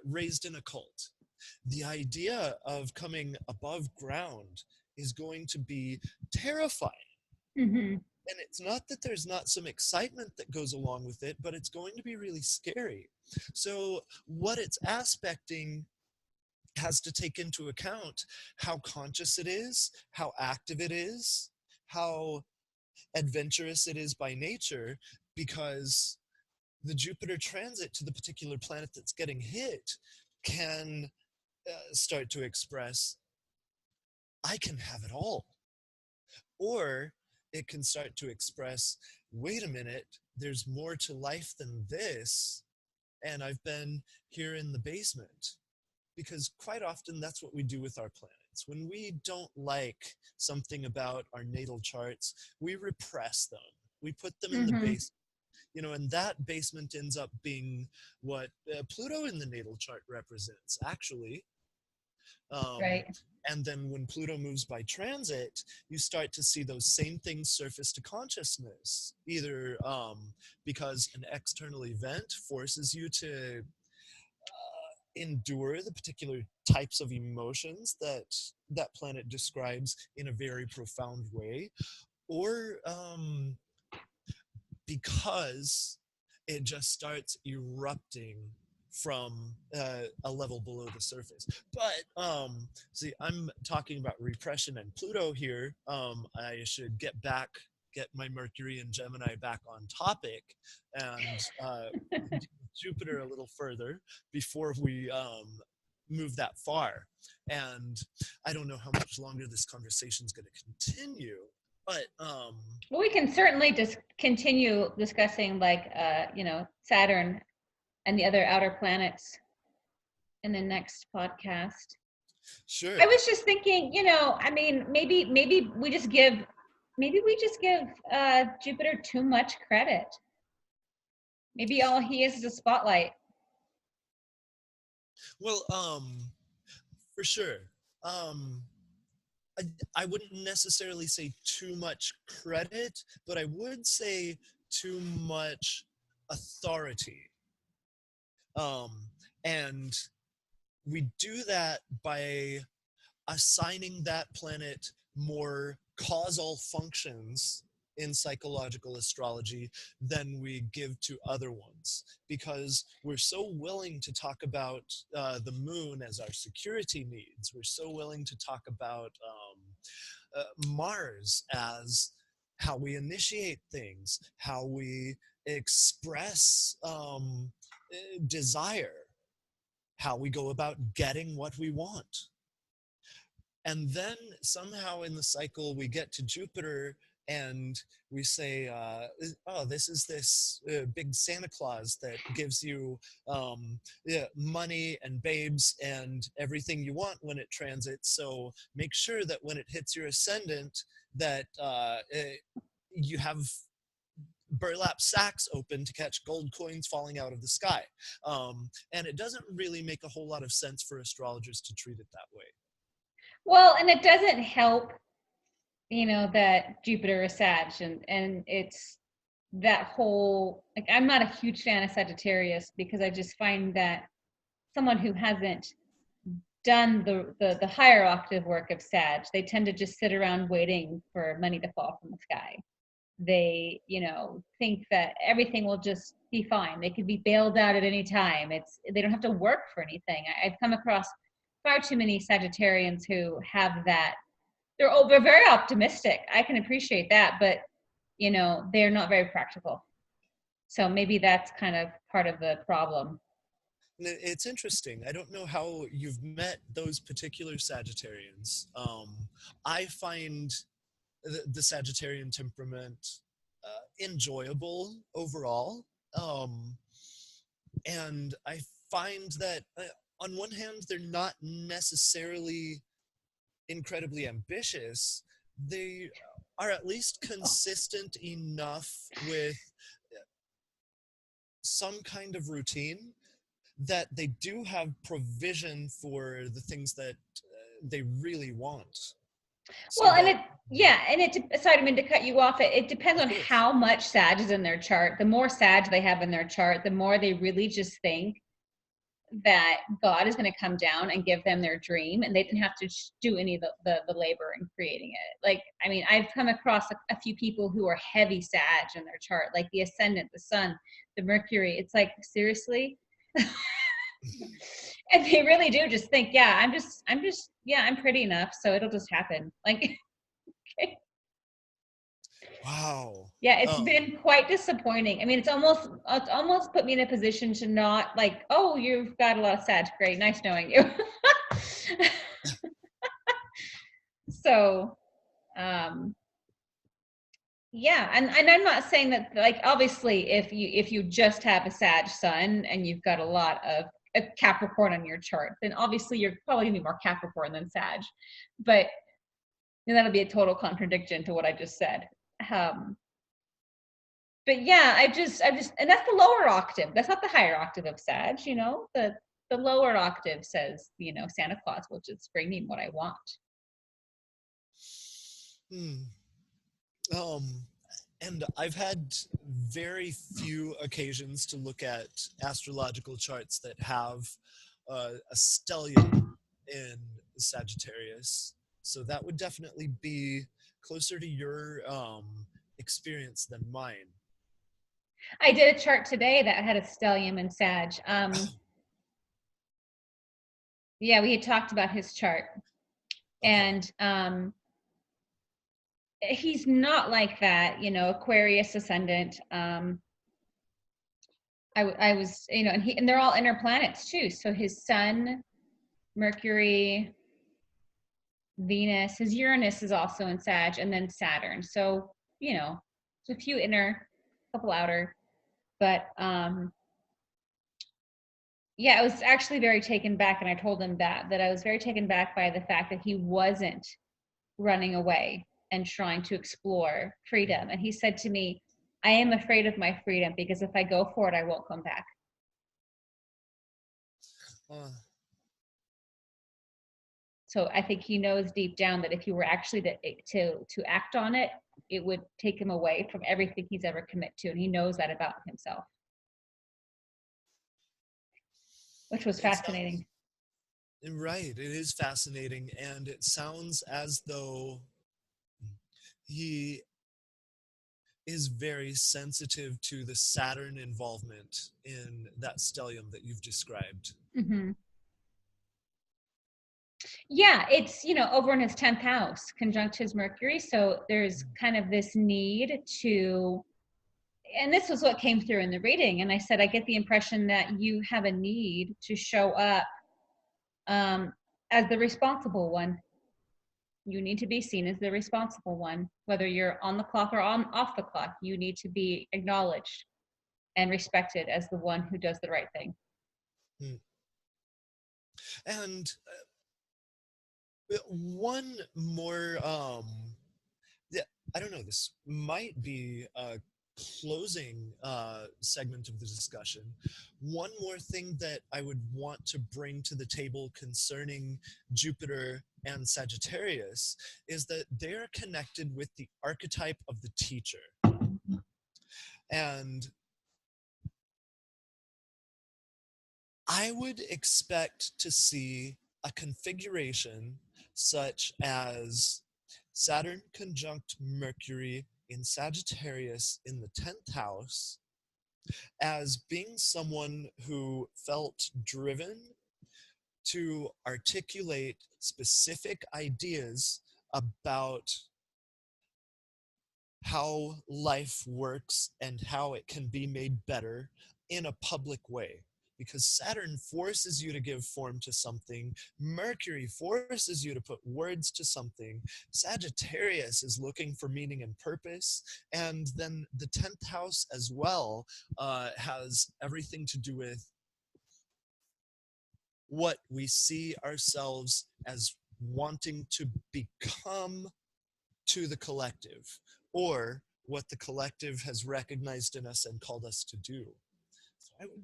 raised in a cult. The idea of coming above ground is going to be terrifying. Mm-hmm. And it's not that there's not some excitement that goes along with it, but it's going to be really scary. So, what it's aspecting has to take into account how conscious it is, how active it is, how adventurous it is by nature, because the Jupiter transit to the particular planet that's getting hit can start to express, I can have it all. Or it can start to express, wait a minute, there's more to life than this, and I've been here in the basement. Because quite often that's what we do with our planets. When we don't like something about our natal charts, we repress them. We put them in the Mm-hmm. basement, and that basement ends up being what Pluto in the natal chart represents, actually. Um, Right. and then when Pluto moves by transit, you start to see those same things surface to consciousness, either because an external event forces you to endure the particular types of emotions that that planet describes in a very profound way, or because it just starts erupting from a level below the surface. But see, I'm talking about repression and Pluto here. I should get my Mercury and Gemini back on topic, and Jupiter a little further before we move that far. And I don't know how much longer this conversation is going to continue, but Well, we can certainly just continue discussing, like, Saturn and the other outer planets in the next podcast. Sure. I was just thinking, I mean, maybe we just give Jupiter too much credit. Maybe all he is a spotlight. Well, for sure. Um, I wouldn't necessarily say too much credit, but I would say too much authority. Um, and we do that by assigning that planet more causal functions in psychological astrology than we give to other ones, because we're so willing to talk about the moon as our security needs. We're so willing to talk about Mars as how we initiate things, how we express desire, how we go about getting what we want. And then somehow in the cycle, we get to Jupiter and we say, oh, this is this big Santa Claus that gives you yeah, money and babes and everything you want when it transits. So make sure that when it hits your ascendant, that you have burlap sacks open to catch gold coins falling out of the sky. And it doesn't really make a whole lot of sense for astrologers to treat it that way. Well, and it doesn't help, that Jupiter is Sag, and it's that whole, like, I'm not a huge fan of Sagittarius because I just find that someone who hasn't done the higher octave work of Sag, they tend to just sit around waiting for money to fall from the sky. They, think that everything will just be fine. They could be bailed out at any time. They don't have to work for anything. I've come across far too many Sagittarians who have that. They're very optimistic. I can appreciate that, but they're not very practical. So maybe that's kind of part of the problem. It's interesting. I don't know how you've met those particular Sagittarians. I find the Sagittarian temperament enjoyable overall. And I find that on one hand, they're not necessarily incredibly ambitious. They are at least consistent enough with some kind of routine that they do have provision for the things that they really want. So Well, and that, sorry, I mean to cut you off. It depends of on course, how much Sag is in their chart. The more Sag they have in their chart, the more they really just think that God is going to come down and give them their dream, and they didn't have to do any of the labor in creating it. Like, I mean, I've come across a few people who are heavy Sag in their chart, like the ascendant, the sun, the Mercury. It's like, seriously. And they really do just think, yeah, I'm pretty enough, so it'll just happen. Like, okay. wow. Yeah, it's Um, been quite disappointing. I mean, it's almost put me in a position to not, like, oh, you've got a lot of Sag. Great, nice knowing you. So, um, yeah, and I'm not saying that, like, obviously if you just have a Sag sun and you've got a lot of a Capricorn on your chart, then obviously you're probably gonna be more Capricorn than Sag. But that'll be a total contradiction to what I just said. Um, but yeah, and that's the lower octave. That's not the higher octave of Sag. The lower octave says, Santa Claus will just bring me what I want. hmm, um, and I've had very few occasions to look at astrological charts that have a stellium in Sagittarius. So that would definitely be closer to your experience than mine. I did a chart today that had a stellium in Sag. Yeah, we had talked about his chart, Okay. and he's not like that, Aquarius ascendant. I was, and they're all inner planets too. So his sun, Mercury, Venus, his Uranus is also in Sag, and then Saturn. So, it's a few inner, couple outer, but Yeah, I was actually very taken back, and I told him that I was very taken back by the fact that he wasn't running away and trying to explore freedom. And he said to me, I am afraid of my freedom because if I go for it, I won't come back. Uh, So I think he knows deep down that if he were actually to act on it, it would take him away from everything he's ever commit to. And he knows that about himself, which was it sounds fascinating. right. It is fascinating, and it sounds as though he is very sensitive to the Saturn involvement in that stellium that you've described. Mm-hmm. Yeah, it's, over in his 10th house, conjunct his Mercury. So there's kind of this need to, and this was what came through in the reading. And I said, I get the impression that you have a need to show up um, as the responsible one. You need to be seen as the responsible one, whether you're on the clock or on off the clock. You need to be acknowledged and respected as the one who does the right thing. Hmm. And one more, yeah, I don't know, this might be a closing segment of the discussion. One more thing that I would want to bring to the table concerning Jupiter and Sagittarius is that they are connected with the archetype of the teacher. And I would expect to see a configuration such as Saturn conjunct Mercury in Sagittarius in the 10th house as being someone who felt driven to articulate specific ideas about how life works and how it can be made better in a public way. Because Saturn forces you to give form to something, Mercury forces you to put words to something, Sagittarius is looking for meaning and purpose, and then the 10th house as well has everything to do with what we see ourselves as wanting to become to the collective, or what the collective has recognized in us and called us to do. So I would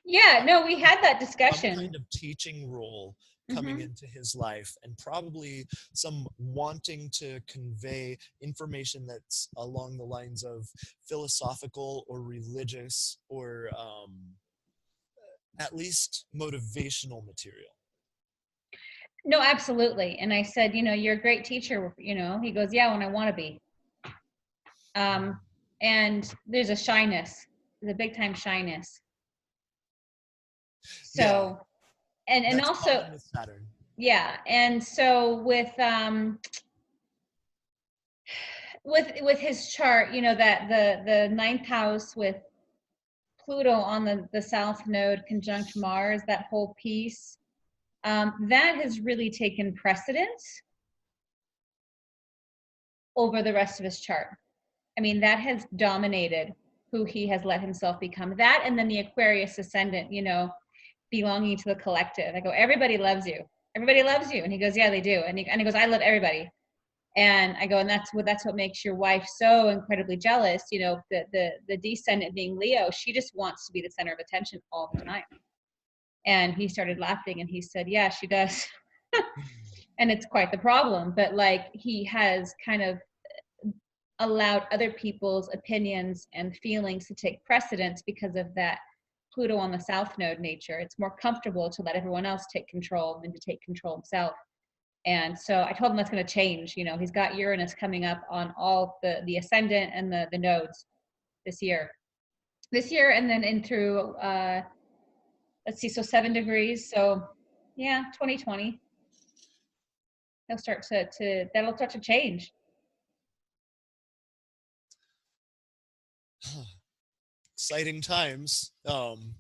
Yeah, no, we had that some discussion. kind of teaching role coming Mm-hmm. into his life, and probably some wanting to convey information that's along the lines of philosophical or religious or at least motivational material. No, absolutely. And I said, you're a great teacher. He goes, yeah, when I want to be. Um, and there's a shyness, there's a big time shyness. Yeah, So, and that's also, common with Saturn. yeah. And so with his chart, that the ninth house with Pluto on the south node conjunct Mars, that whole piece, that has really taken precedence over the rest of his chart. I mean, that has dominated who he has let himself become. That, and then the Aquarius ascendant, belonging to the collective. I go, everybody loves you. Everybody loves you. And he goes, yeah, they do. And he goes, I love everybody. And I go, and that's what makes your wife so incredibly jealous. The descendant being Leo, she just wants to be the center of attention all the time. And he started laughing and he said, yeah, she does. And it's quite the problem. But like, he has kind of allowed other people's opinions and feelings to take precedence because of that Pluto on the south node nature. It's more comfortable to let everyone else take control than to take control himself. And so I told him that's going to change. He's got Uranus coming up on all the ascendant and the nodes this year. This year, and then in through let's see, so 7 degrees. So yeah, 2020. He'll start that'll start to change. Exciting times.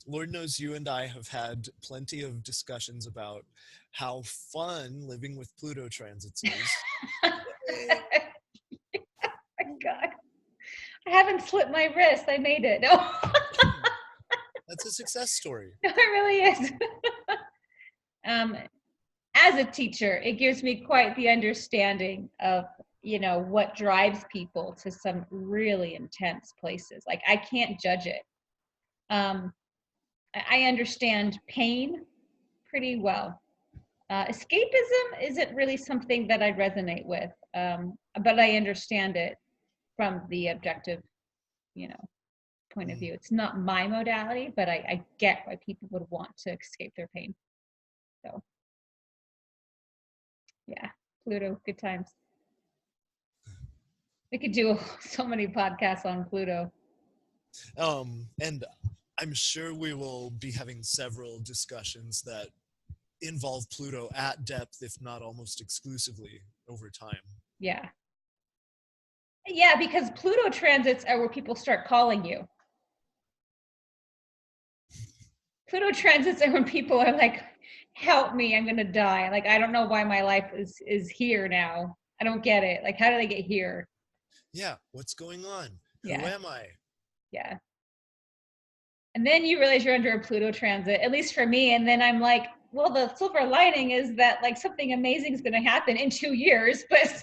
Lord knows you and I have had plenty of discussions about how fun living with Pluto transits is. God, I haven't slipped my wrist. I made it. No. That's a success story. No, it really is. As a teacher, it gives me quite the understanding of, what drives people to some really intense places. Like, I can't judge it. I understand pain pretty well. Escapism isn't really something that I resonate with, but I understand it from the objective, point of view. It's not my modality, but I get why people would want to escape their pain. So, yeah, Pluto, good times. We could do so many podcasts on Pluto. And I'm sure we will be having several discussions that involve Pluto at depth, if not almost exclusively, over time. Yeah. Yeah, because Pluto transits are where people start calling you. Pluto transits are when people are like, help me, I'm gonna die. Like, I don't know why my life is here now. I don't get it. Like, how did I get here? Yeah, what's going on? Yeah. Who am I? Yeah. And then you realize you're under a Pluto transit, at least for me. And then I'm like, well, the silver lining is that like something amazing is going to happen in 2 years, but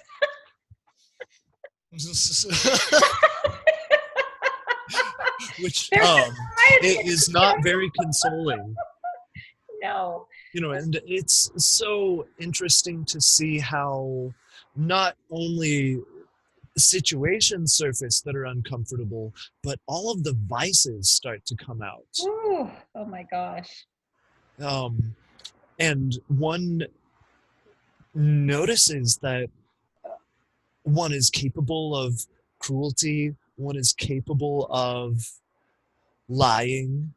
which it is not very consoling. No. And it's so interesting to see how not only situations surface that are uncomfortable, but all of the vices start to come out. Ooh, oh my gosh. And one notices that one is capable of cruelty, one is capable of lying,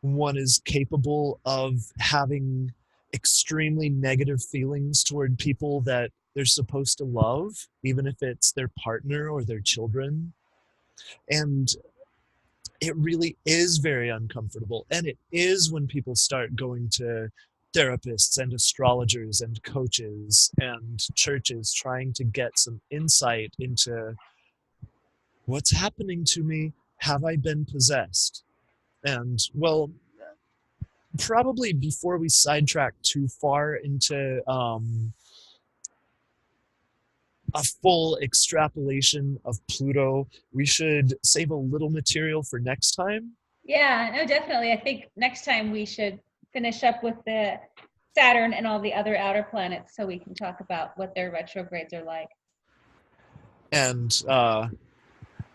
one is capable of having extremely negative feelings toward people that they're supposed to love, even if it's their partner or their children. And it really is very uncomfortable. And it is when people start going to therapists and astrologers and coaches and churches trying to get some insight into what's happening to me. Have I been possessed? And well, probably before we sidetrack too far into a full extrapolation of Pluto, we should save a little material for next time. Yeah, no, definitely. I think next time we should finish up with the Saturn and all the other outer planets so we can talk about what their retrogrades are like. And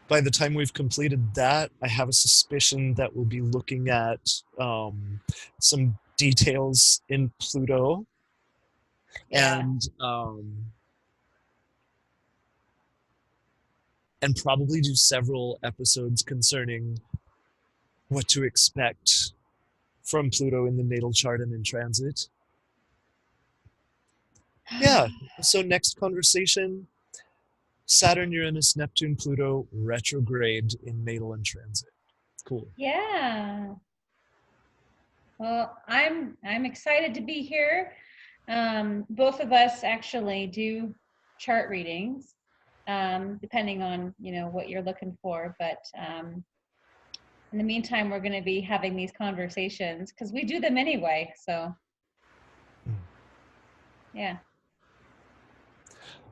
by the time we've completed that, I have a suspicion that we'll be looking at some details in Pluto. Yeah. And probably do several episodes concerning what to expect from Pluto in the natal chart and in transit. Yeah, so next conversation, Saturn, Uranus, Neptune, Pluto, retrograde in natal and transit. Cool. Yeah. Well, I'm excited to be here. Both of us actually do chart readings, depending on what you're looking for. But in the meantime, we're going to be having these conversations because we do them anyway. So, yeah.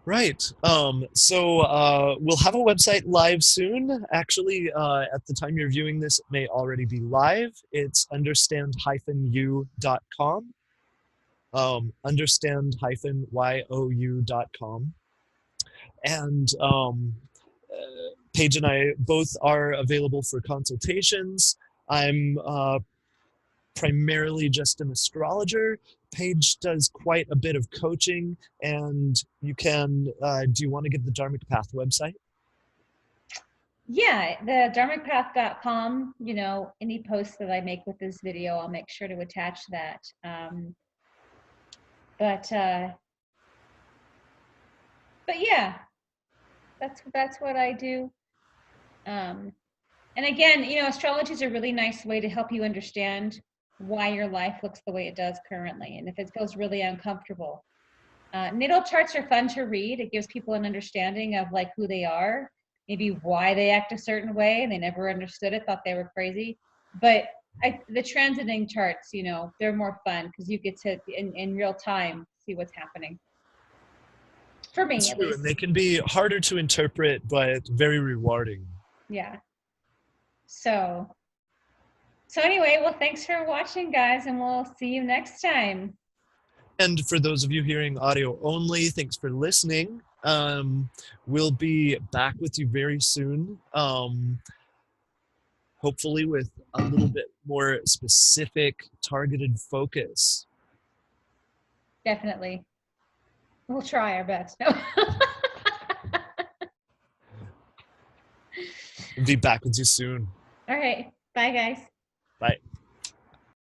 Right. So we'll have a website live soon. Actually, at the time you're viewing this, it may already be live. It's understand-u.com. Understand-you.com. And Paige and I both are available for consultations. I'm primarily just an astrologer. Paige does quite a bit of coaching, and you can, do you want to give the Dharmic Path website? Yeah, the dharmicpath.com, any posts that I make with this video, I'll make sure to attach that. But yeah, that's what I do. And again, astrology is a really nice way to help you understand why your life looks the way it does currently, and if it feels really uncomfortable. Natal charts are fun to read. It gives people an understanding of like who they are, maybe why they act a certain way, and they never understood it, thought they were crazy. But the transiting charts, you know, they're more fun because you get to in real time see what's happening. For me, It's at true, and least. they can be harder to interpret, but very rewarding. Yeah. So anyway, well, thanks for watching, guys, and we'll see you next time. And for those of you hearing audio only, thanks for listening. We'll be back with you very soon. Hopefully with a little bit more specific, targeted focus. Definitely. We'll try our best. We'll be back with you soon. All right. Bye, guys. Bye.